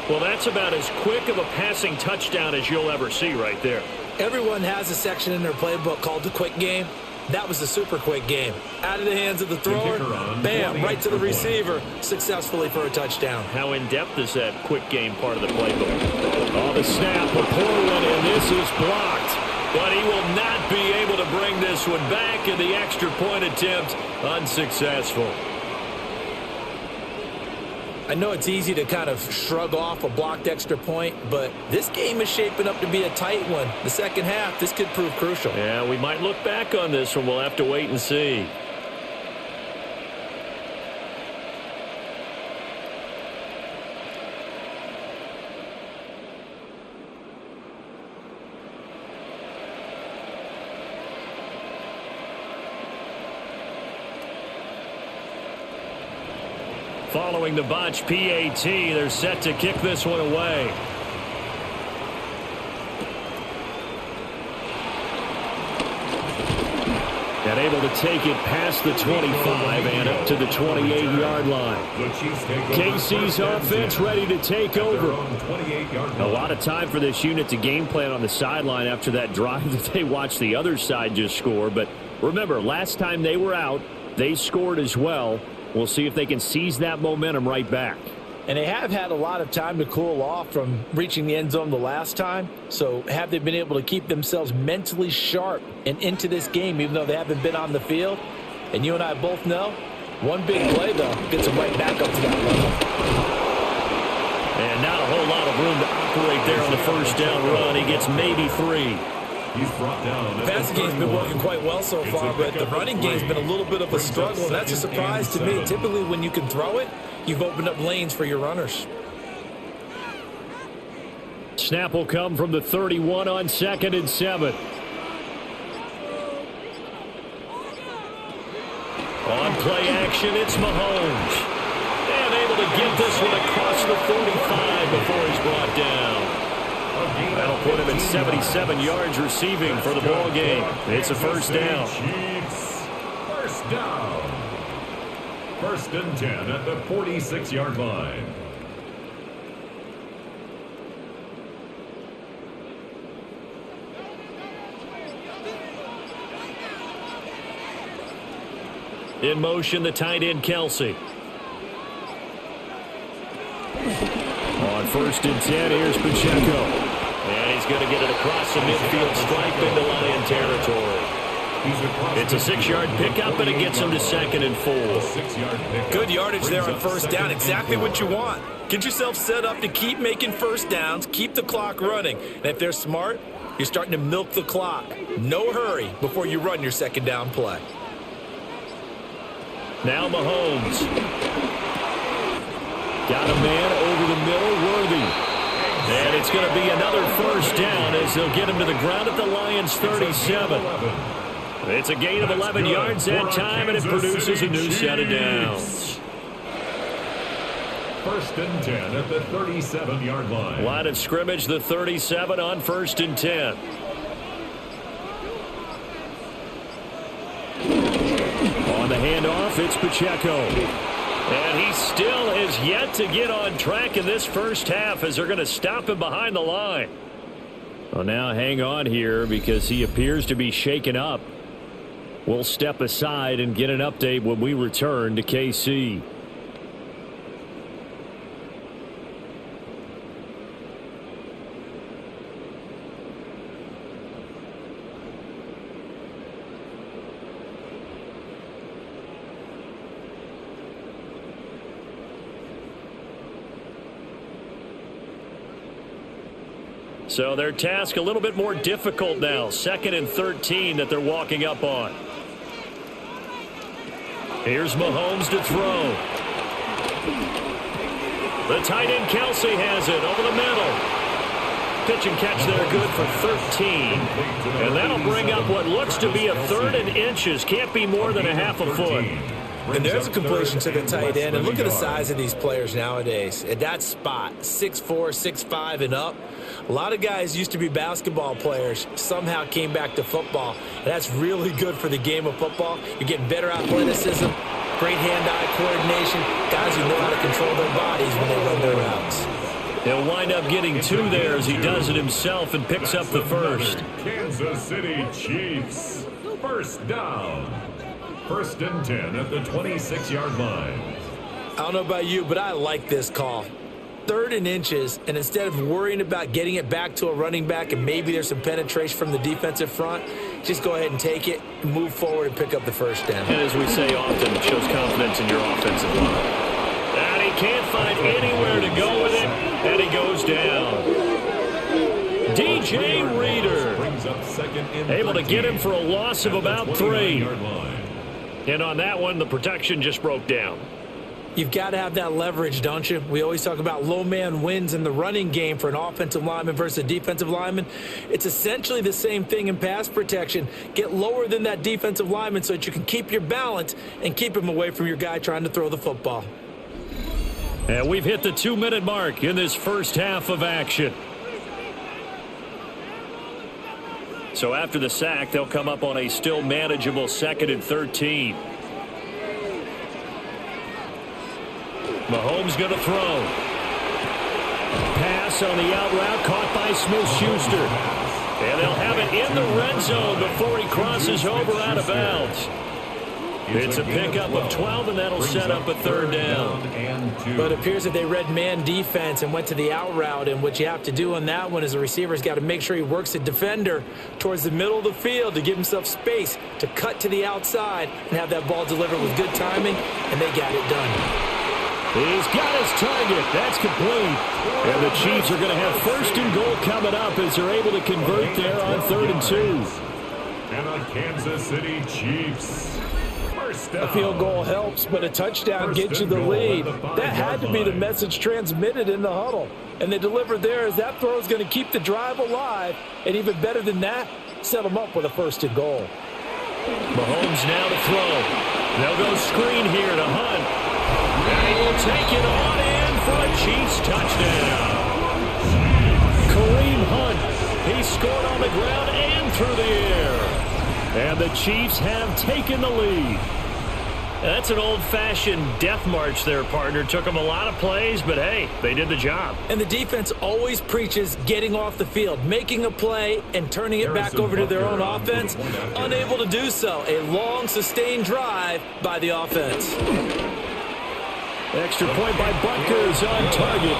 Well, that's about as quick of a passing touchdown as you'll ever see right there. Everyone has a section in their playbook called the quick game. That was the super quick game. Out of the hands of the thrower, bam, right to the receiver, successfully for a touchdown. How in-depth is that quick game part of the playbook? Oh, the snap, a poor one, and this is blocked. But he will not be able to bring this one back, and the extra point attempt unsuccessful. I know it's easy to kind of shrug off a blocked extra point, but this game is shaping up to be a tight one. The second half, this could prove crucial. Yeah, we might look back on this one. We'll have to wait and see. Following the botch PAT, they're set to kick this one away. And able to take it past the 25 and up to the 28-yard line. KC's offense ready to take over. A lot of time for this unit to game plan on the sideline after that drive that they watched the other side just score. But remember, last time they were out, they scored as well. We'll see if they can seize that momentum right back. And they have had a lot of time to cool off from reaching the end zone the last time. So have they been able to keep themselves mentally sharp and into this game, even though they haven't been on the field? And you and I both know, one big play, though, gets them right back up to that level. And not a whole lot of room to operate there on the first down run. He gets maybe 3. He's brought down. The passing game's been working quite well so far, but the running game's been a little bit of a struggle, and that's a surprise to me. Typically, when you can throw it, you've opened up lanes for your runners. Snap will come from the 31 on 2nd and 7. On play action, it's Mahomes. And able to get this one across the 45 before he's brought down. That'll put him at 77 yards receiving for the ball game. It's a first down. First down. 1st and 10 at the 46-yard line. In motion, the tight end, Kelsey. On 1st and 10, here's Pacheco. And he's going to get it across the midfield stripe into Lion territory. It's a 6-yard pickup, and it gets him to 2nd and 4. Good yardage there on first down. Exactly what you want. Get yourself set up to keep making first downs, keep the clock running. And if they're smart, you're starting to milk the clock. No hurry before you run your second down play. Now Mahomes. Got a man over the middle, Worthy. And it's going to be another first down as they'll get him to the ground at the Lions' 37. It's a gain of 11 yards that time, and it produces a new set of downs. 1st and 10 at the 37-yard line. Line of scrimmage, the 37 on 1st and 10. On the handoff, it's Pacheco. And he still is yet to get on track in this first half as they're going to stop him behind the line. Well, now hang on here because he appears to be shaken up. We'll step aside and get an update when we return to KC. So their task a little bit more difficult now. 2nd and 13 that they're walking up on. Here's Mahomes to throw. The tight end Kelsey has it over the middle. Pitch and catch there, good for 13. And that'll bring up what looks to be a 3rd and inches. Can't be more than a half a foot. And there's a completion to the tight end. And look at the size of these players nowadays. At that spot, 6'4", 6'5", and up. A lot of guys used to be basketball players, somehow came back to football. And that's really good for the game of football. You're getting better athleticism, great hand-eye coordination, guys who know how to control their bodies when they run their routes. He'll wind up getting 2 there as he does it himself and picks up the first. Kansas City Chiefs. First down. 1st and 10 at the 26-yard line. I don't know about you, but I like this call. 3rd and inches, and instead of worrying about getting it back to a running back and maybe there's some penetration from the defensive front, just go ahead and take it, move forward, and pick up the first down. And as we say often, it shows confidence in your offensive line. And he can't find anywhere to go with it, and he goes down. DJ Reader able to get him for a loss of about 3. And on that one, the protection just broke down. You've got to have that leverage, don't you? We always talk about low man wins in the running game for an offensive lineman versus a defensive lineman. It's essentially the same thing in pass protection. Get lower than that defensive lineman so that you can keep your balance and keep him away from your guy trying to throw the football. And we've hit the 2-minute mark in this first half of action. So after the sack, they'll come up on a still manageable 2nd and 13. Mahomes going to throw. Pass on the out route, caught by Smith-Schuster. And they'll have it in the red zone before he crosses over out of bounds. It's a pickup of 12, and that'll set up a 3rd down. But it appears that they read man defense and went to the out route, and what you have to do on that one is the receiver's got to make sure he works the defender towards the middle of the field to give himself space to cut to the outside and have that ball delivered with good timing, and they got it done. He's got his target. That's complete. And the Chiefs are going to have 1st and goal coming up as they're able to convert there on 3rd and 2. And on Kansas City Chiefs. A field goal helps, but a touchdown gets you the lead. That had to be the message transmitted in the huddle. And they delivered there as that throw is going to keep the drive alive. And even better than that, set them up with a 1st and goal. Mahomes now to throw. They'll go screen here to Hunt. And he will take it on in for a Chiefs touchdown. Kareem Hunt. He scored on the ground and through the air. And the Chiefs have taken the lead. That's an old-fashioned death march there, partner. Took them a lot of plays, but hey, they did the job. And the defense always preaches getting off the field, making a play, and turning it back over to their own offense. Unable to do so. A long, sustained drive by the offense. Extra point by Butker is on target.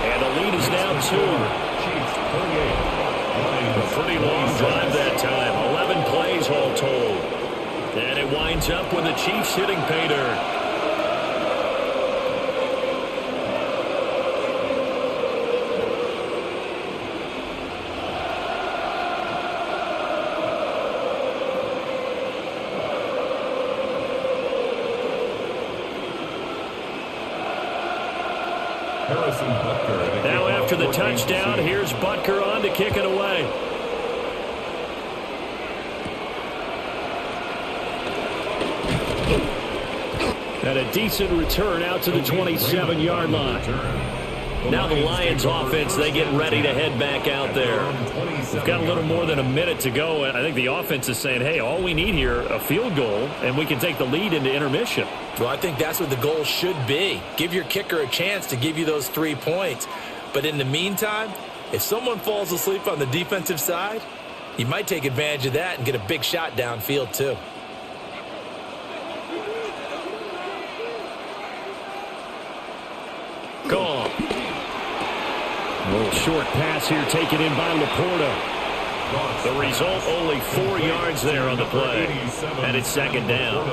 And the lead is now 2. A pretty long drive that time. 11 plays all told. And it winds up with the Chiefs hitting pay dirt. Now after the touchdown, here's Butker on to kick it away. And a decent return out to the 27-yard line. Now the Lions offense, they get ready to head back out there. We've got a little more than a minute to go, and I think the offense is saying, hey, all we need here, a field goal, and we can take the lead into intermission. Well, I think that's what the goal should be. Give your kicker a chance to give you those 3 points. But in the meantime, if someone falls asleep on the defensive side, you might take advantage of that and get a big shot downfield too. Gone. A little short pass here taken in by Laporta. The result, only 4 yards there on the play. And it's 2nd down.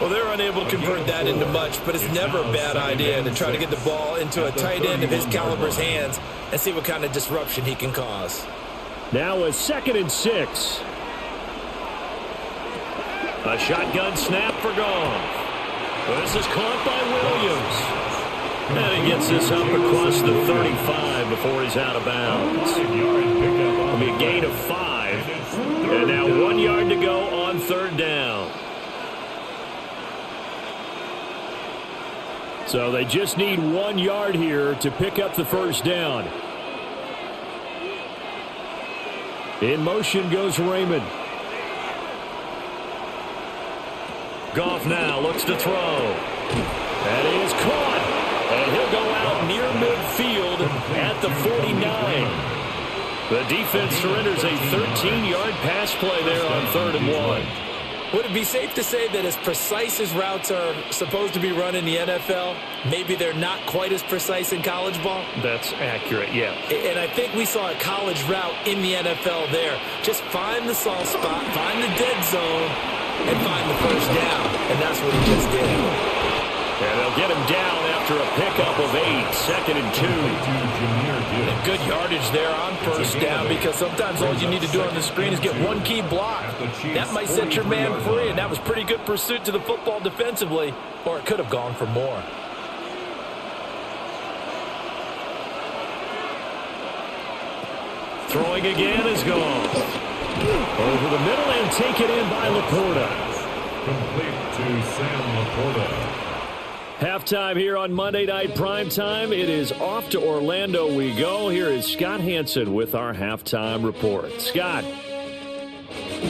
Well, they're unable to convert that into much, but it's never a bad idea to try to get the ball into a tight end of his caliber's hands and see what kind of disruption he can cause. Now a 2nd and 6. A shotgun snap for Goff. This is caught by Williams. And he gets this up across the 35 before he's out of bounds. It'll be a gain of 5. And now 1 yard to go on 3rd down. So they just need 1 yard here to pick up the 1st down. In motion goes Raymond. Goff now looks to throw. That is caught. And he'll go out near midfield at the 49. The defense surrenders a 13-yard pass play there on 3rd and 1. Would it be safe to say that as precise as routes are supposed to be run in the NFL, maybe they're not quite as precise in college ball? That's accurate, yeah. And I think we saw a college route in the NFL there. Just find the soft spot, find the dead zone, and find the 1st down. And that's what he just did. And they'll get him down after a pickup of 8, 2nd and 2. And good yardage there on 1st down, because sometimes all you need to do on the screen is get one key block. That might set your man free, and that was pretty good pursuit to the football defensively, or it could have gone for more. Throwing again is gone. Over the middle and taken in by Laporta. Complete to Sam Laporta. Halftime here on Monday Night Primetime. It is off to Orlando we go. Here is Scott Hansen with our halftime report. Scott.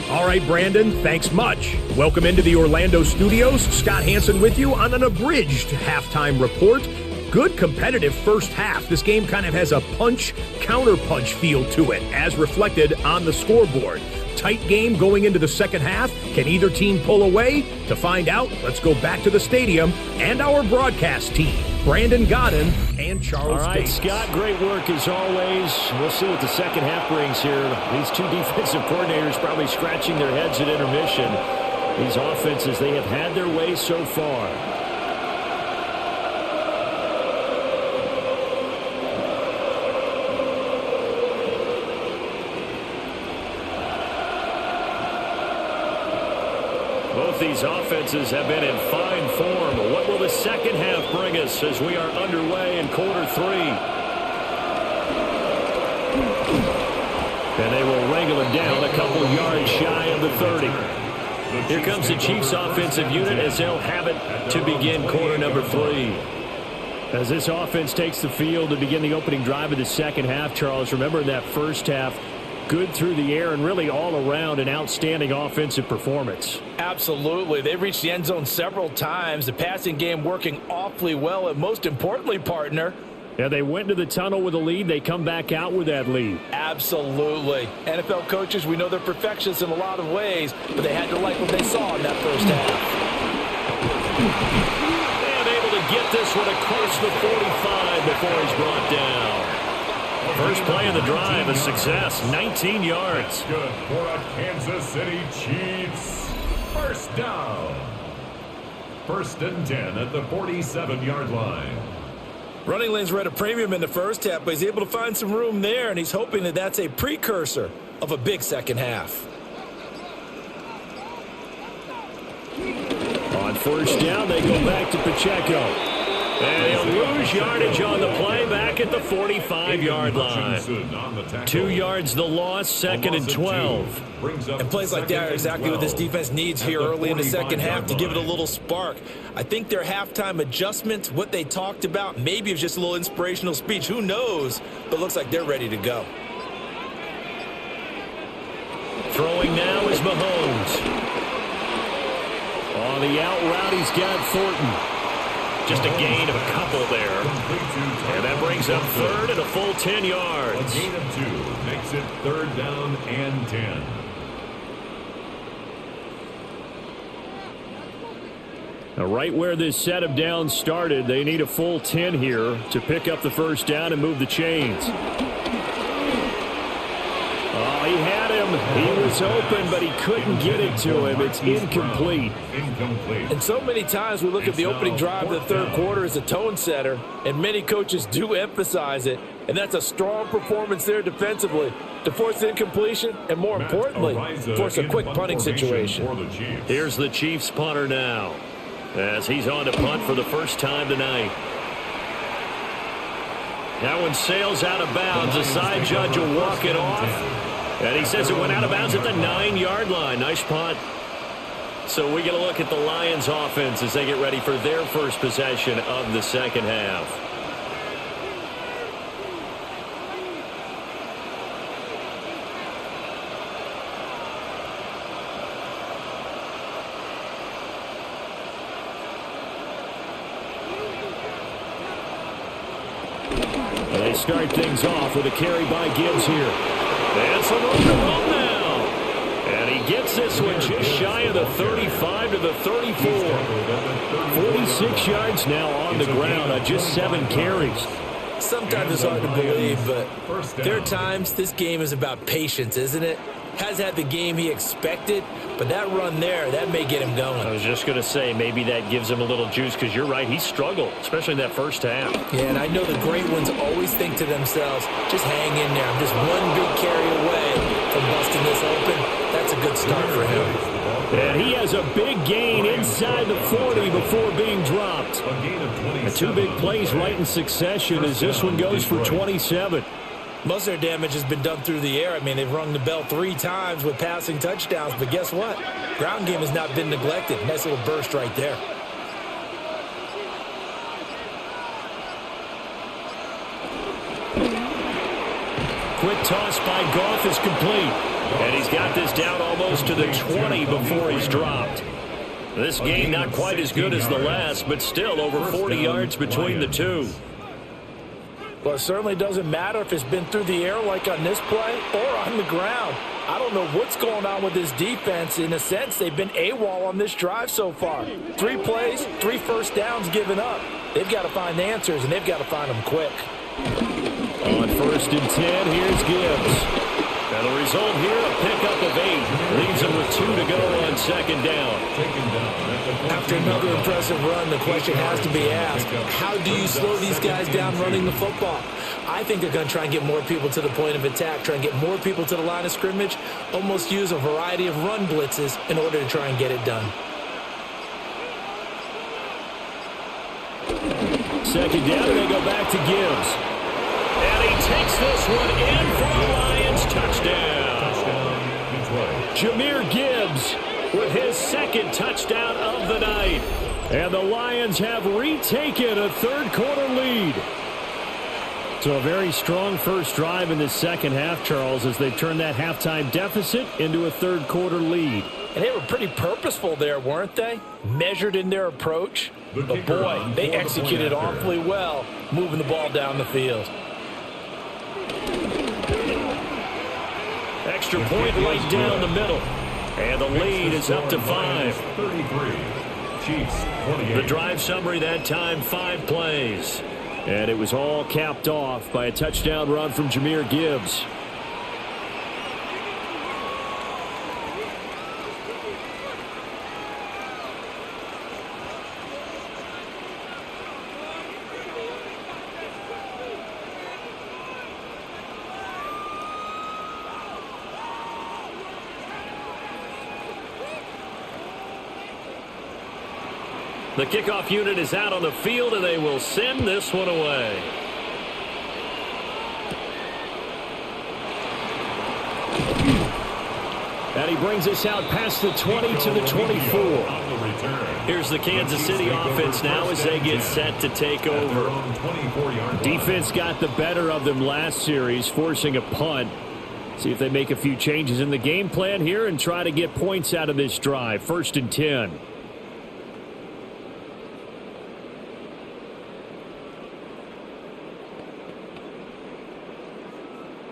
All right, Brandon, thanks much. Welcome into the Orlando studios. Scott Hansen with you on an abridged halftime report. Good competitive first half. This game kind of has a punch-counter-punch feel to it, as reflected on the scoreboard. Tight game going into the second half. Can either team pull away? To find out, let's go back to the stadium and our broadcast team, Brandon Godden and Charles All right, Davis. Scott, great work as always. We'll see what the second half brings here. These two defensive coordinators probably scratching their heads at intermission. These offenses, they have had their way so far. Both these offenses have been in fine form. What will the second half bring us as we are underway in quarter three? And they will wrangle it down a couple yards shy of the 30. Here comes the Chiefs offensive unit as they'll have it to begin quarter number three. As this offense takes the field to begin the opening drive of the second half, Charles, remember in that first half, good through the air and really all around an outstanding offensive performance. Absolutely. They reached the end zone several times. The passing game working awfully well. And most importantly, partner, yeah, they went to the tunnel with a lead. They come back out with that lead. Absolutely. NFL coaches, we know they're perfectionists in a lot of ways, but they had to like what they saw in that first half. And able to get this one across the 45 before he's brought down. First play of the drive, a success, 19 yards. Good for a Kansas City Chiefs. First down. First and 10 at the 47-yard line. Running lanes were at a premium in the first half, but he's able to find some room there, and he's hoping that that's a precursor of a big second half. On first down, they go back to Pacheco. And he'll lose yardage on the play back at the 45-yard line. 2 yards the loss, second and 12. And plays like that are exactly what this defense needs here early in the second half to give it a little spark. I think their halftime adjustments, what they talked about, maybe it was just a little inspirational speech. Who knows? But it looks like they're ready to go. Throwing now is Mahomes. On the out route, he's got Thornton. Just a gain of a couple there. And that brings up third and a full 10 yards. A gain of 2 makes it third down and 10. Now, right where this set of downs started, they need a full 10 here to pick up the first down and move the chains. Oh, he had him. He was open, but he couldn't get it to him. It's incomplete. And so many times we look at the opening drive of the third quarter as a tone setter, and many coaches do emphasize it, and that's a strong performance there defensively to force incompletion and, more importantly, force a quick punting situation. Here's the Chiefs punter now as he's on to punt for the first time tonight. That one sails out of bounds. The side judge will walk it off. And he says it went out of bounds at the 9-yard line. Nice punt. So we get a look at the Lions offense as they get ready for their first possession of the second half. They start things off with a carry by Gibbs here. And some room to roll now. And he gets this one just shy of the 35 to the 34. 46 yards now on the ground on just 7 carries. Sometimes it's hard to believe, but there are times this game is about patience, isn't it? Has had the game he expected, but that run there, that may get him going. I was just going to say, maybe that gives him a little juice, because you're right, he struggled, especially in that first half. Yeah, and I know the great ones always think to themselves, just hang in there. I'm just one big carry away from busting this open. That's a good start for him. And he has a big gain inside the 40 before being dropped. And 2 big plays right in succession as this one goes for 27. Most of their damage has been done through the air. I mean, they've rung the bell 3 times with passing touchdowns, but guess what? Ground game has not been neglected. Nice little burst right there. quick toss by Goff is complete. And he's got this down almost to the 20 before he's dropped. This game not quite as good as the last, but still over 40 yards between the two. Well, it certainly doesn't matter if it's been through the air like on this play or on the ground. I don't know what's going on with this defense. In a sense, they've been AWOL on this drive so far. 3 plays, 3 first downs given up. They've got to find answers, and they've got to find them quick. On 1st and 10, here's Gibbs. And the result here, a pickup of 8. Leaves him with 2 to go on 2nd down. After another impressive run, the question has to be asked, how do you slow these guys down running the football? I think they're going to try and get more people to the point of attack, try and get more people to the line of scrimmage, almost use a variety of run blitzes in order to try and get it done. 2nd down, and they go back to Gibbs. And he takes this one in for a Lions touchdown. Jahmyr Gibbs with his 2nd touchdown of the night. And the Lions have retaken a 3rd quarter lead. So a very strong first drive in the 2nd half, Charles, as they turn that halftime deficit into a 3rd quarter lead. And they were pretty purposeful there, weren't they? Measured in their approach. But boy, they executed awfully well, moving the ball down the field. Extra point right down the middle. And the lead is up to 5. 33. Chiefs 28. The drive summary that time, 5 plays. And it was all capped off by a touchdown run from Jahmyr Gibbs. The kickoff unit is out on the field, and they will send this one away. And he brings us out past the 20 to the 24. Here's the Kansas City offense now as they get set to take over. Defense got the better of them last series, forcing a punt. See if they make a few changes in the game plan here and try to get points out of this drive. 1st and 10.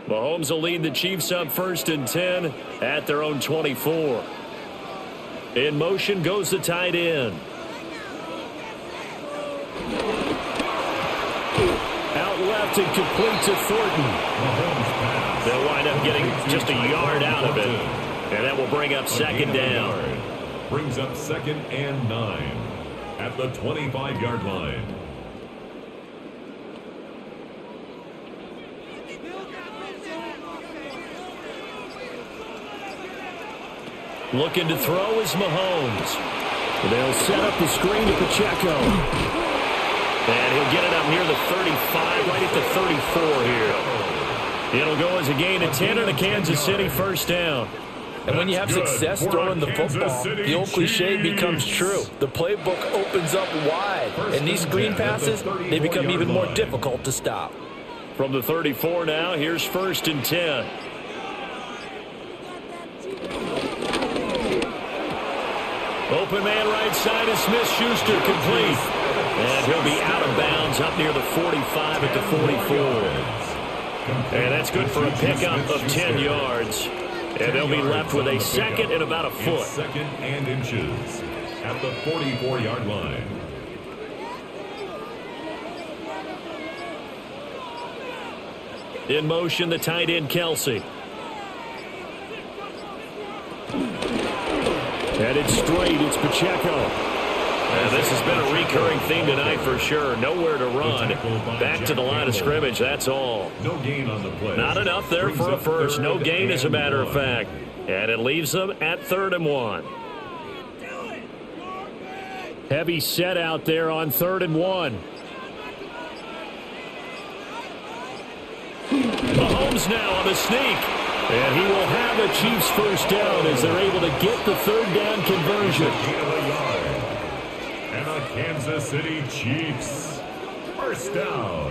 Mahomes will lead the Chiefs up 1st and 10 at their own 24. In motion goes the tight end. Out left and complete to Thornton. They'll wind up getting just a yard out of it. And that will bring up 2nd down. Brings up 2nd and 9 at the 25-yard line. Looking to throw is Mahomes. They'll set up the screen to Pacheco. And he'll get it up near the 35, right at the 34 here. It'll go as a gain of 10 and a Kansas City 1st down. And when you have success throwing the football, the old cliche becomes true. The playbook opens up wide. And these screen passes, they become even more difficult to stop. From the 34 now, here's 1st and 10. Open man right side is Smith-Schuster, complete. And he'll be out of bounds up near the 45 at the 44. And that's good for a pickup of 10 yards. And they'll be left with a 2nd and about a foot. 2nd and inches at the 44-yard line. In motion, the tight end, Kelsey. And it's straight. It's Pacheco. And this has been a recurring theme tonight for sure. Nowhere to run. Back to the line of scrimmage, that's all. No gain on the play. Not enough there for a first. No gain, as a matter of fact. And it leaves them at 3rd and 1. Heavy set out there on 3rd and 1. Mahomes now on the sneak. And he will have the Chiefs 1st down as they're able to get the 3rd down conversion. And the Kansas City Chiefs 1st down.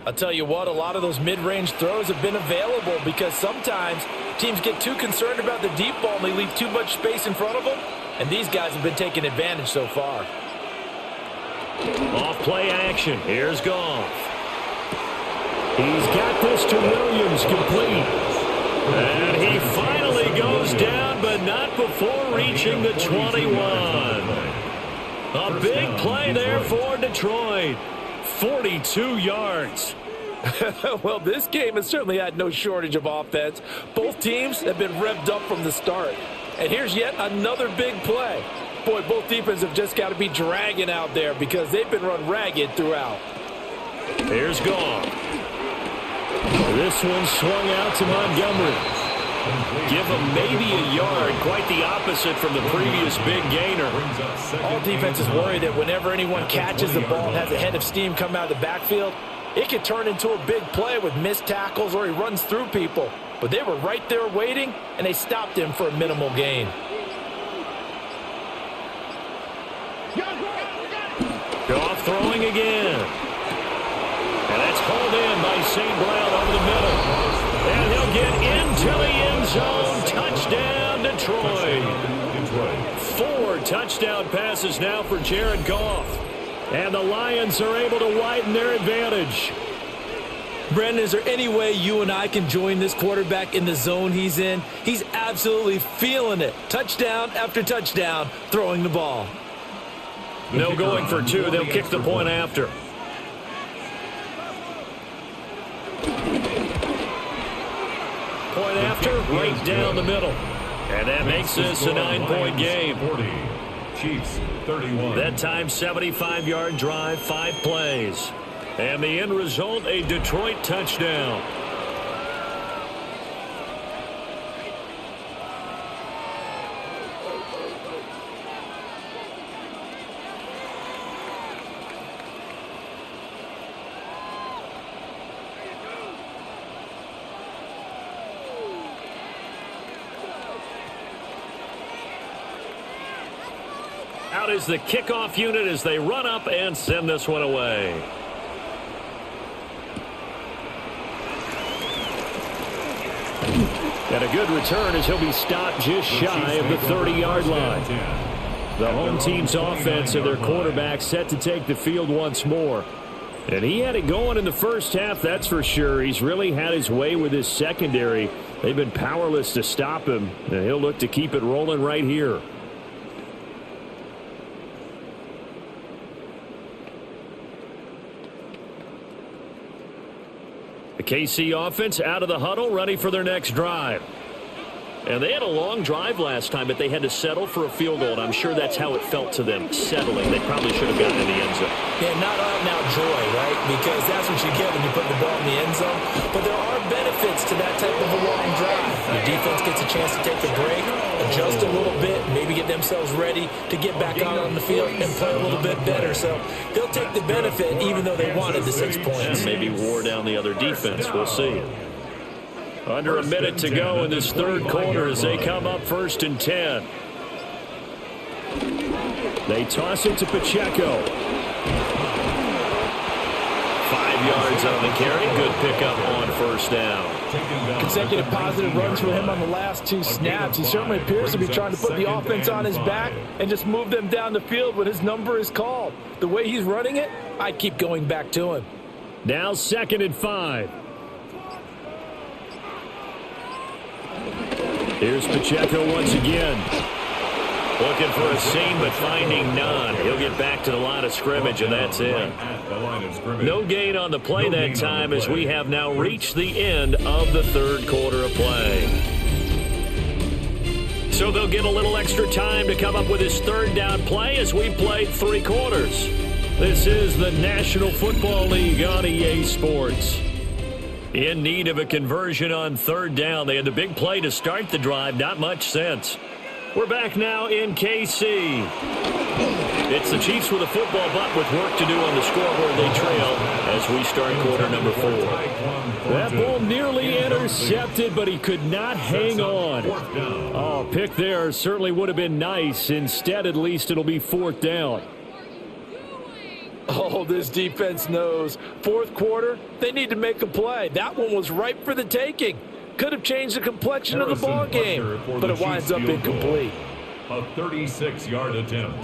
I'll tell you what, a lot of those mid-range throws have been available because sometimes teams get too concerned about the deep ball and they leave too much space in front of them, and these guys have been taking advantage so far. Off play action. Here's Goff. He's got this to Williams, complete. And he finally goes down, but not before reaching the 21. A big play there for Detroit. 42 yards. Well, this game has certainly had no shortage of offense. Both teams have been revved up from the start. And here's yet another big play. Boy, both defenses have just got to be dragging out there because they've been run ragged throughout. Here's Goff. This one swung out to Montgomery. Give him maybe a yard, quite the opposite from the previous big gainer. All defenses worry that whenever anyone catches the ball and has a head of steam come out of the backfield, it could turn into a big play with missed tackles or he runs through people. But they were right there waiting, and they stopped him for a minimal gain. Goff throwing again. And that's called in by St. Brown over the middle. And he'll get into the end zone. Touchdown, Detroit. 4 touchdown passes now for Jared Goff. And the Lions are able to widen their advantage. Brandon, is there any way you and I can join this quarterback in the zone he's in? He's absolutely feeling it. Touchdown after touchdown, throwing the ball. No going for 2. They'll kick the point after. Point after, right down the middle. And that makes this a 9-point game. 40, Chiefs 31. That time, 75-yard drive, 5 plays. And the end result, a Detroit touchdown. Out is the kickoff unit as they run up and send this one away. And a good return as he'll be stopped just shy of the 30-yard line. The home team's offense and their quarterback set to take the field once more. And he had it going in the first half, that's for sure. He's really had his way with his secondary. They've been powerless to stop him, and he'll look to keep it rolling right here. The KC offense out of the huddle, ready for their next drive. And they had a long drive last time, but they had to settle for a field goal, and I'm sure that's how it felt to them, settling. They probably should have gotten in the end zone. Yeah, not out-and-out joy, right? Because that's what you get when you put the ball in the end zone. But there are benefits to that type of a long drive. Your defense gets a chance to take a break, adjust a little bit, maybe get themselves ready to get back out on the field and play a little bit better. So they'll take the benefit even though they wanted the 6 points. And maybe wore down the other defense. We'll see. Under a minute to go in this third quarter as they come up 1st and 10. They toss it to Pacheco. 5 yards on the carry. Good pickup on 1st down. Consecutive positive runs for him on the last 2 snaps. He certainly appears to be trying to put the offense on his back and just move them down the field when his number is called. The way he's running it, I keep going back to him. Now 2nd and 5. Here's Pacheco once again. Looking for a seam, but finding none. He'll get back to the line of scrimmage, and that's it. No gain on the play that time as we have now reached the end of the third quarter of play. So they'll get a little extra time to come up with his 3rd down play as we played 3 quarters. This is the National Football League on EA Sports. In need of a conversion on 3rd down. They had the big play to start the drive. Not much sense. We're back now in KC. It's the Chiefs with a football, but with work to do on the scoreboard. They trail as we start quarter number 4. That ball nearly intercepted, but he could not hang on. Oh, pick there certainly would have been nice. Instead, at least it'll be 4th down. Oh, this defense knows. Fourth quarter, they need to make a play. That one was ripe for the taking. Could have changed the complexion of the ball game, but it winds up incomplete. A 36-yard attempt.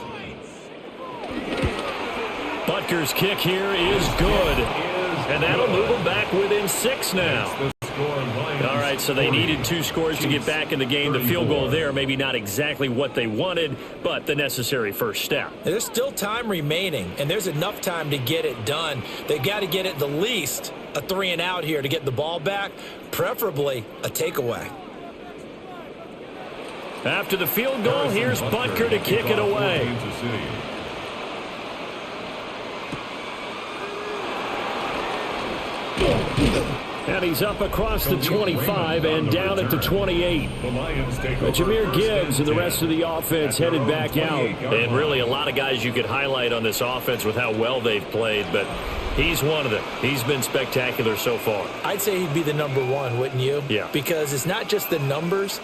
Butker's kick here is good. And that'll move them back within 6 now. All right, so they needed 2 scores to get back in the game. The field goal there, maybe not exactly what they wanted, but the necessary first step. There's still time remaining, and there's enough time to get it done. They've got to get at the least a 3-and-out here to get the ball back, preferably a takeaway. After the field goal, here's Butker to kick it away. And he's up across the 25 and down at the 28. Jahmyr Gibbs and the rest of the offense headed back out. And really a lot of guys you could highlight on this offense with how well they've played, but he's one of them. He's been spectacular so far. I'd say he'd be the number 1, wouldn't you? Yeah. Because it's not just the numbers.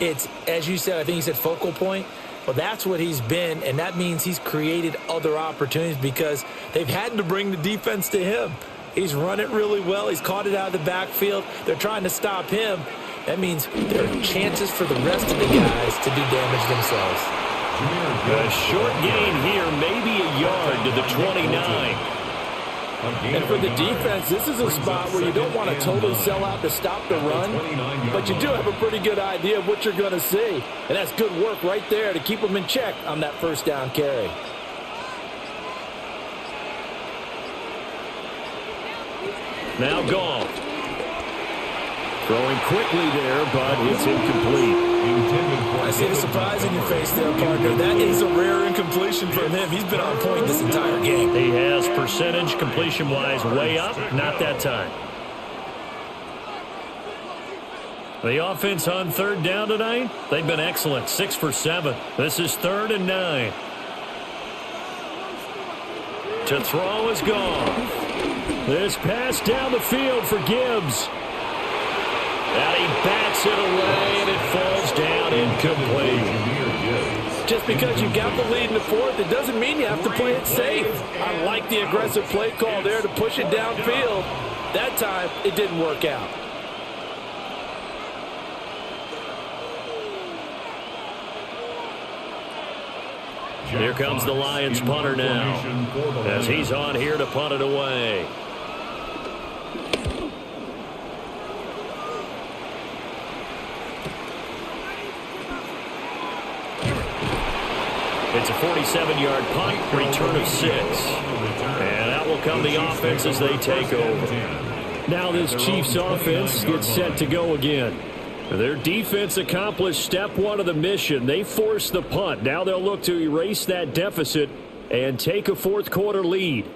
It's, as you said, I think you said focal point. Well, that's what he's been, and that means he's created other opportunities because they've had to bring the defense to him. He's run it really well. He's caught it out of the backfield. They're trying to stop him. That means there are chances for the rest of the guys to do damage themselves. A short gain here, maybe a yard to the 29. And for the defense, this is a spot where you don't want to totally sell out to stop the run, but you do have a pretty good idea of what you're going to see. And that's good work right there to keep them in check on that first down carry. Now Goff. Throwing quickly there, but it's incomplete. I see the surprise in your face there, partner. That is a rare incompletion from him. He's been on point this entire game. He has percentage completion-wise way up. Not that time. The offense on 3rd down tonight, they've been excellent. 6 for 7. This is 3rd and 9. To throw is Goff. This pass down the field for Gibbs. And he bats it away, and it falls down incomplete. Just because you got the lead in the 4th, it doesn't mean you have to play it safe. I like the aggressive play call there to push it downfield. That time, it didn't work out. Here comes the Lions punter now, as he's on here to punt it away. It's a 47-yard punt, return of 6. And out will come the offense as they take over. Now this Chiefs offense gets set to go again. Their defense accomplished step 1 of the mission. They forced the punt. Now they'll look to erase that deficit and take a 4th quarter lead.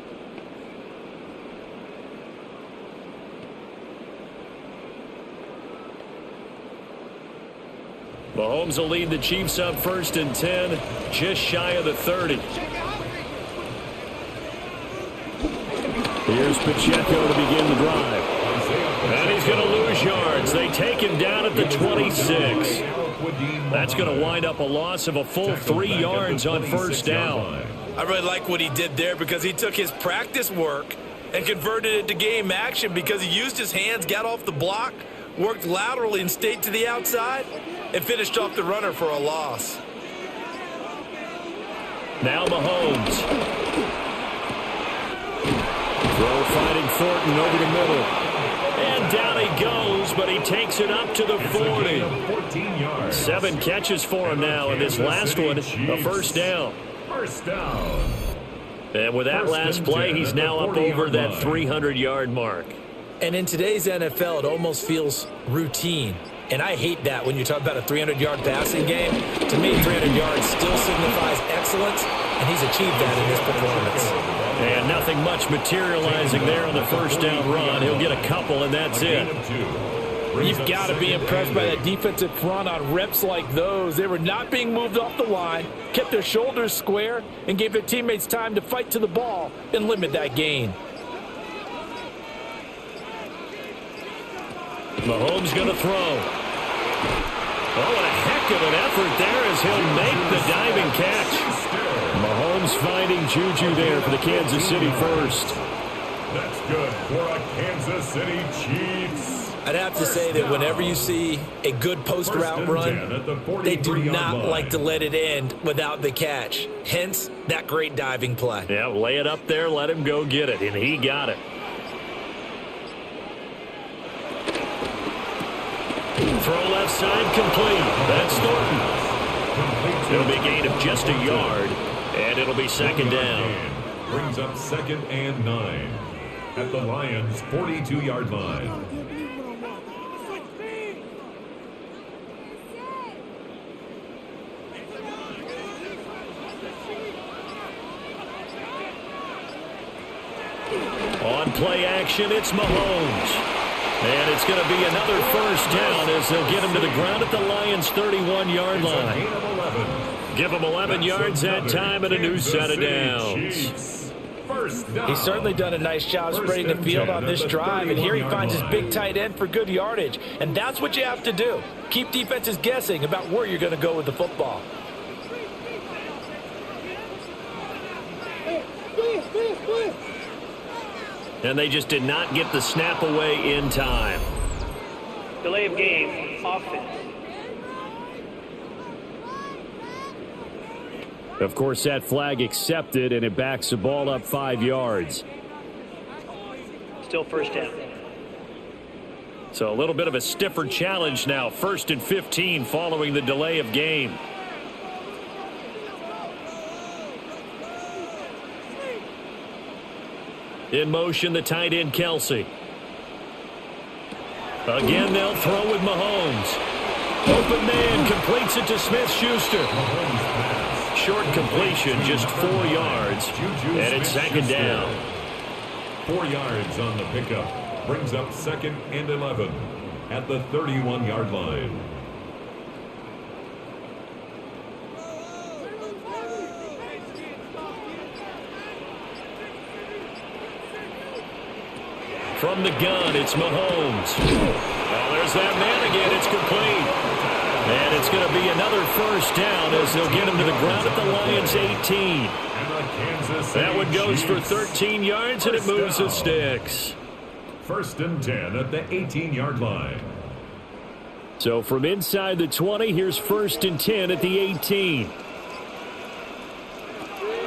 Mahomes will lead the Chiefs up 1st and 10, just shy of the 30. Here's Pacheco to begin the drive. And he's going to lose yards. They take him down at the 26. That's going to wind up a loss of a full 3 yards on 1st down. I really like what he did there because he took his practice work and converted it to game action because he used his hands, got off the block, worked laterally and stayed to the outside, and finished off the runner for a loss. Now Mahomes. Throw fighting Thornton over the middle. And down he goes, but he takes it up to the 40. 7 catches for him now, and this last one, a 1st down. First down. And with that last play, he's now up over that 300-yard mark. And in today's NFL, it almost feels routine. And I hate that when you talk about a 300-yard passing game. To me, 300 yards still signifies excellence, and he's achieved that in this performance. And nothing much materializing there on the 1st down run. He'll get a couple, and that's it. You've got to be impressed by that defensive front on reps like those. They were not being moved off the line, kept their shoulders square, and gave their teammates time to fight to the ball and limit that gain. Mahomes going to throw. Oh, and a heck of an effort there as he'll make the diving catch. Mahomes Mahomes finding Juju there for the Kansas City first. That's good for a Kansas City Chiefs. I'd have to say that whenever you see a good post-route run, they do not like to let it end without the catch. Hence, that great diving play. Yeah, lay it up there, let him go get it, and he got it. Throw left side complete. That's Thornton. It'll be a gain of just a yard, and it'll be second down. Brings up 2nd and 9 at the Lions' 42-yard line. On play action, it's Mahomes. And it's going to be another first down as they'll get him to the ground at the Lions' 31-yard line. Give him 11 yards that time and a new set of downs. He's certainly done a nice job spreading the field on this drive, and here he finds his big tight end for good yardage. And that's what you have to do. Keep defenses guessing about where you're going to go with the football. And they just did not get the snap away in time. Delay of game, offense. Of course, that flag accepted, and it backs the ball up 5 yards. Still first down. So a little bit of a stiffer challenge now. 1st and 15 following the delay of game. In motion, the tight end, Kelsey. Again, they'll throw with Mahomes. Open man completes it to Smith-Schuster. Short completion, just 4 yards. And it's second down. 4 yards on the pickup. Brings up 2nd and 11 at the 31-yard line. From the gun, it's Mahomes. Well, there's that man again. It's complete. And it's going to be another first down as they'll get him to the ground at the Lions' 18. That one goes for 13 yards, and it moves the sticks. 1st and 10 at the 18-yard line. So from inside the 20, here's 1st and 10 at the 18.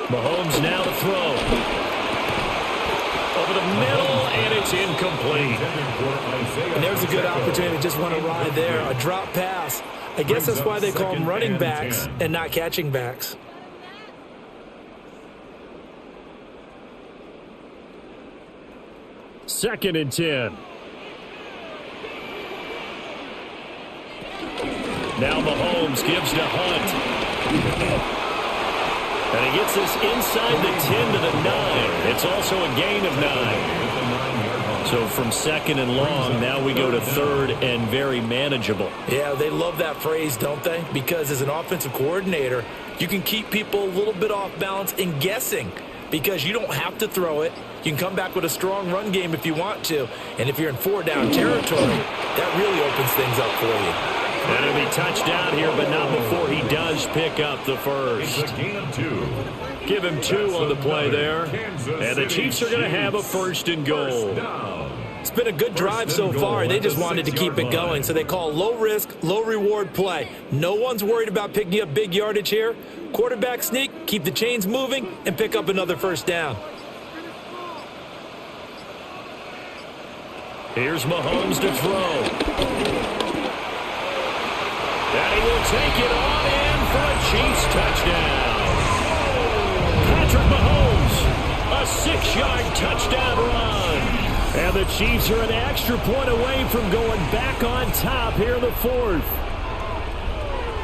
Mahomes now to throw. Over the middle, and it's incomplete. And there's a good opportunity to just want to ride there. A drop pass. I guess that's why they call them running backs and not catching backs. Second and 10. Now Mahomes gives to Hunt. And he gets this inside the 10 to the 9. It's also a gain of 9. So from 2nd and long, now we go to 3rd and very manageable. Yeah, they love that phrase, don't they? Because as an offensive coordinator, you can keep people a little bit off balance and guessing because you don't have to throw it. You can come back with a strong run game if you want to. And if you're in 4-down territory, that really opens things up for you. And it'll be touchdown here, but not before he does pick up the first. Give him 2 on the play there. And the Chiefs are going to have a 1st and goal. It's been a good drive so far. They just wanted to keep it going, so they call low-risk, low-reward play. No one's worried about picking up big yardage here. Quarterback sneak, keep the chains moving, and pick up another first down. Here's Mahomes to throw. And he will take it on in for a Chiefs touchdown. Patrick Mahomes, a 6-yard touchdown run. And the Chiefs are an extra point away from going back on top here in the 4th.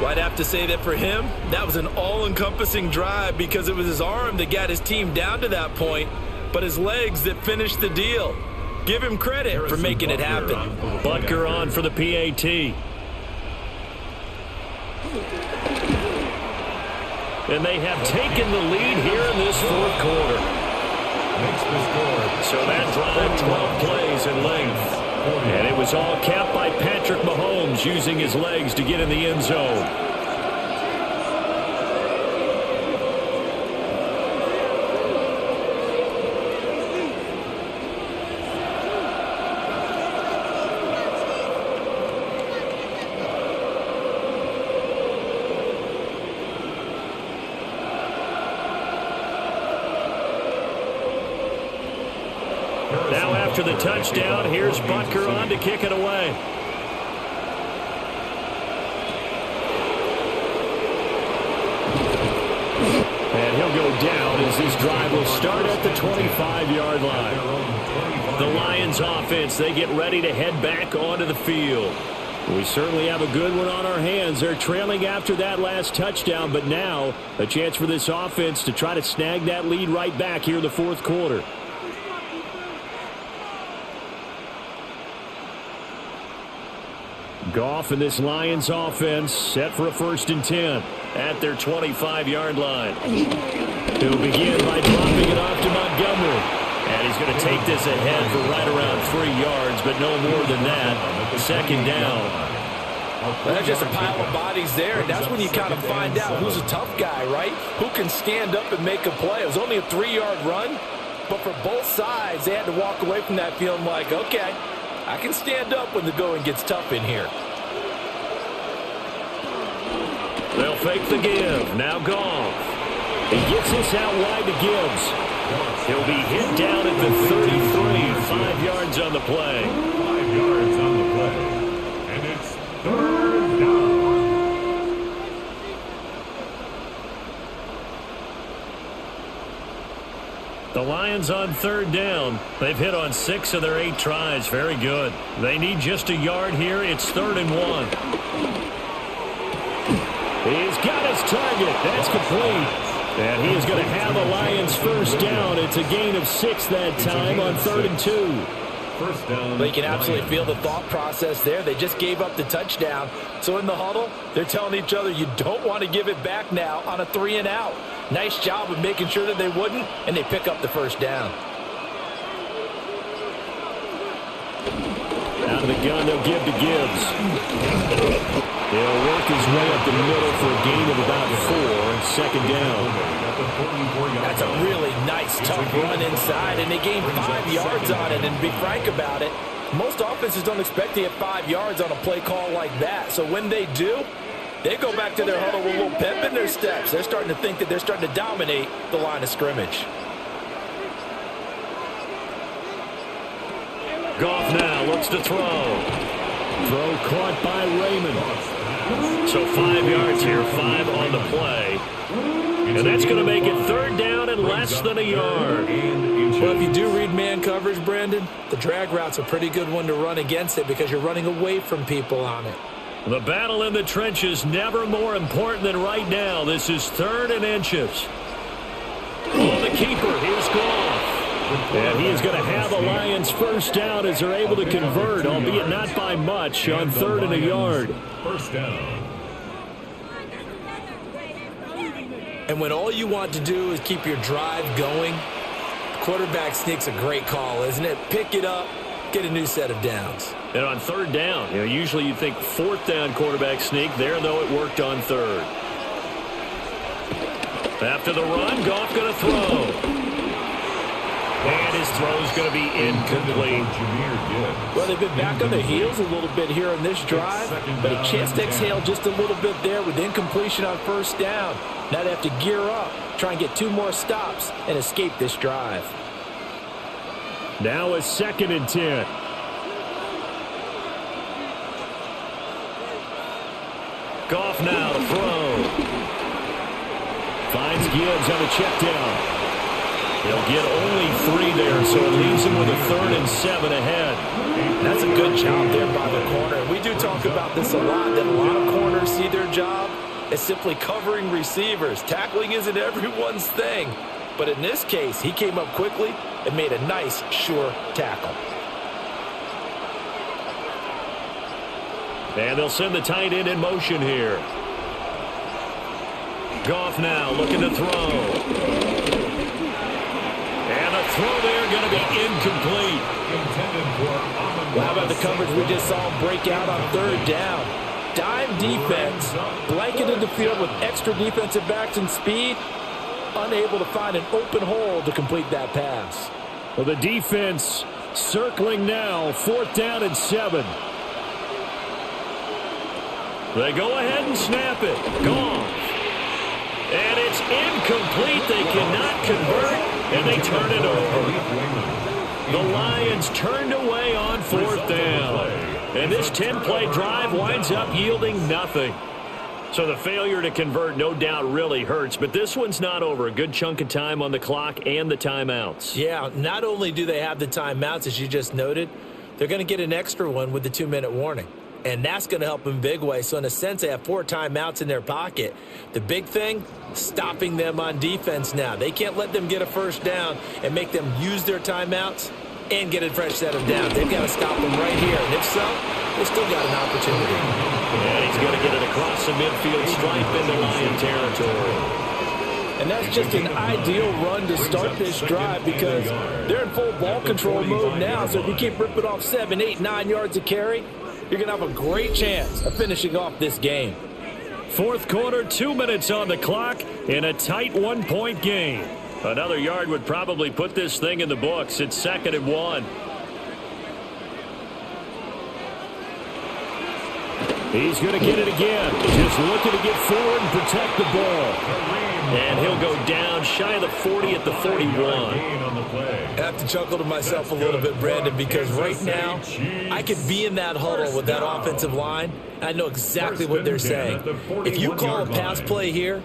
Well, I'd have to say that for him, that was an all-encompassing drive because it was his arm that got his team down to that point, but his legs that finished the deal. Give him credit for making it happen. Butker on for the PAT. And they have taken the lead here in this 4th quarter. So that drive, 12 plays in length. And it was all capped by Patrick Mahomes using his legs to get in the end zone. After the touchdown, here's Butker on to kick it away. And he'll go down as this drive will start at the 25-yard line. The Lions offense, they get ready to head back onto the field. We certainly have a good one on our hands. They're trailing after that last touchdown, but now a chance for this offense to try to snag that lead right back here in the fourth quarter. Goff and this Lions offense set for a 1st and 10 at their 25-yard line. He'll begin by dropping it off to Montgomery. And he's going to take this ahead for right around 3 yards, but no more than that. 2nd down. Well, there's just a pile of bodies there, and that's when you kind of find out who's a tough guy, right? Who can stand up and make a play. It was only a 3-yard run, but for both sides, they had to walk away from that feeling like, okay, I can stand up when the going gets tough in here. They'll fake the give. Now Goff. He gets this out wide to Gibbs. He'll be hit down at the 33. 5 yards on the play. 5 yards on the play. And it's 3rd down. The Lions on 3rd down. They've hit on 6 of their 8 tries. Very good. They need just a yard here. It's 3rd and 1. He's got his target. That's complete. And he is going to have a Lions 1st down. It's a gain of 6 that time on 3rd and 2. 1st down. But you can absolutely feel the thought process there. They just gave up the touchdown. So in the huddle, they're telling each other, you don't want to give it back now on a 3 and out. Nice job of making sure that they wouldn't, and they pick up the 1st down. Out of the gun, they'll give to Gibbs. He'll work his way up the middle for a gain of about 4. 2nd down. That's a really nice, tough run inside, and they gained 5 yards on it. And to be frank about it, most offenses don't expect to get 5 yards on a play call like that. So when they do, they go back to their huddle with a little pep in their steps. They're starting to think that they're starting to dominate the line of scrimmage. Goff now looks to throw. Throw caught by Raymond. So 5 yards here, 5 on the play. And that's going to make it 3rd down and less than a yard. Well, if you do read man coverage, Brandon, the drag route's a pretty good one to run against it because you're running away from people on it. The battle in the trenches never more important than right now. This is 3rd and inches. Oh, the keeper, here's Goff. And he is going to have a Lions 1st down as they're able to convert, albeit not by much, on 3rd and a yard. 1st down. And when all you want to do is keep your drive going, quarterback sneak's a great call, isn't it? Pick it up, get a new set of downs. And on 3rd down, usually you'd think 4th down quarterback sneak. There, though, it worked on 3rd. After the run, Goff going to throw. And his throw's going to be incomplete. Well, they've been back on their heels a little bit here on this drive, but a chance to exhale just a little bit there with incompletion on 1st down. Now they have to gear up, try and get 2 more stops, and escape this drive. Now a 2nd and 10. Goff now to throw. Finds Gibbs on a check down. He'll get only 3 there, so it leaves him with a 3rd and 7 ahead. That's a good job there by the corner. We do talk about this a lot, that a lot of corners see their job as simply covering receivers. Tackling isn't everyone's thing. But in this case, he came up quickly and made a nice, sure tackle. And they'll send the tight end in motion here. Goff now looking to throw. And a throw there going to be incomplete. Well, how about the coverage we just saw him break out on 3rd down? Dime defense, blanketed the field with extra defensive backs and speed, unable to find an open hole to complete that pass. Well, the defense circling now, 4th down and 7. They go ahead and snap it. Goff. And it's incomplete. They cannot convert, and they turn it over. The Lions turned away on 4th down. And this 10-play drive winds up yielding nothing. So the failure to convert no doubt really hurts, but this one's not over. A good chunk of time on the clock and the timeouts. Yeah, not only do they have the timeouts, as you just noted, they're going to get an extra one with the 2-minute warning. And that's going to help in big way. So in a sense, they have 4 timeouts in their pocket. The big thing, stopping them on defense now. They can't let them get a first down and make them use their timeouts and get a fresh set of downs. They've got to stop them right here. And if so, they've still got an opportunity. And he's going to get it across the midfield stripe into Lion territory. And that's just an ideal run to start this drive because they're in full ball control mode now. So if you keep ripping off 7, 8, 9 yards of carry, you're going to have a great chance of finishing off this game. 4th quarter, 2 minutes on the clock in a tight 1-point game. Another yard would probably put this thing in the books. It's 2nd and 1. He's going to get it again. Just looking to get forward and protect the ball. And he'll go down shy of the 40 at the 41. I have to chuckle to myself a little bit, Brandon, because right now I could be in that huddle with that offensive line. I know exactly what they're saying. If you call a pass play here,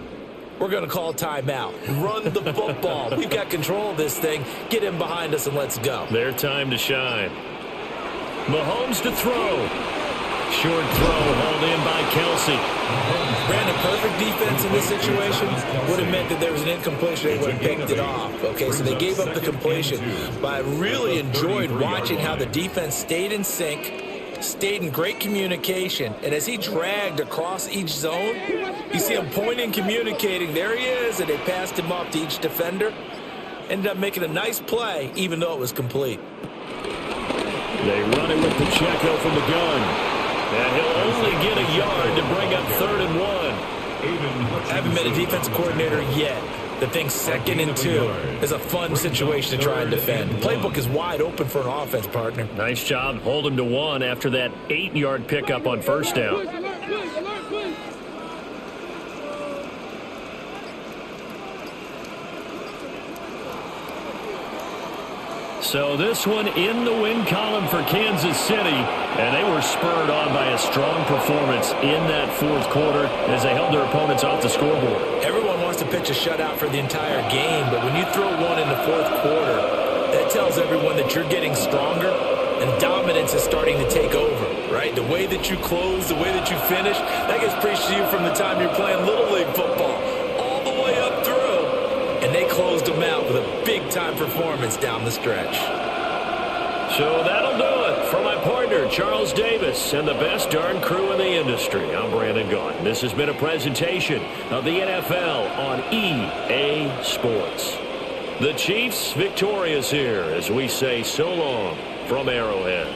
we're going to call timeout. Run the football. We've got control of this thing. Get in behind us and let's go. Their time to shine. Mahomes to throw. Short throw hauled in by Kelsey. Brandon, perfect defense in this situation would have meant that there was an incompletion. They would have picked it off. Okay, so they gave up the completion. But I really enjoyed watching how the defense stayed in sync, stayed in great communication. And as he dragged across each zone, you see him pointing, communicating. There he is, and they passed him off to each defender. Ended up making a nice play, even though it was complete. They run it with Pacheco from the gun. And he'll only get a yard to bring up 3rd and 1. Haven't been a defensive coordinator yet. The thing's 2nd and 2 is a fun situation to try and defend. The playbook is wide open for an offense, partner. Nice job. Hold him to 1 after that 8-yard pickup on 1st down. So this one in the win column for Kansas City, and they were spurred on by a strong performance in that 4th quarter as they held their opponents off the scoreboard. Everyone wants to pitch a shutout for the entire game, but when you throw one in the 4th quarter, that tells everyone that you're getting stronger and dominance is starting to take over, right? The way that you close, the way that you finish, that gets preached to you from the time you're playing Little League football all the way up through. And they closed them out with a big-time performance down the stretch. So that'll do it for my partner, Charles Davis, and the best darn crew in the industry. I'm Brandon Gaudin. This has been a presentation of the NFL on EA Sports. The Chiefs victorious here as we say so long from Arrowhead.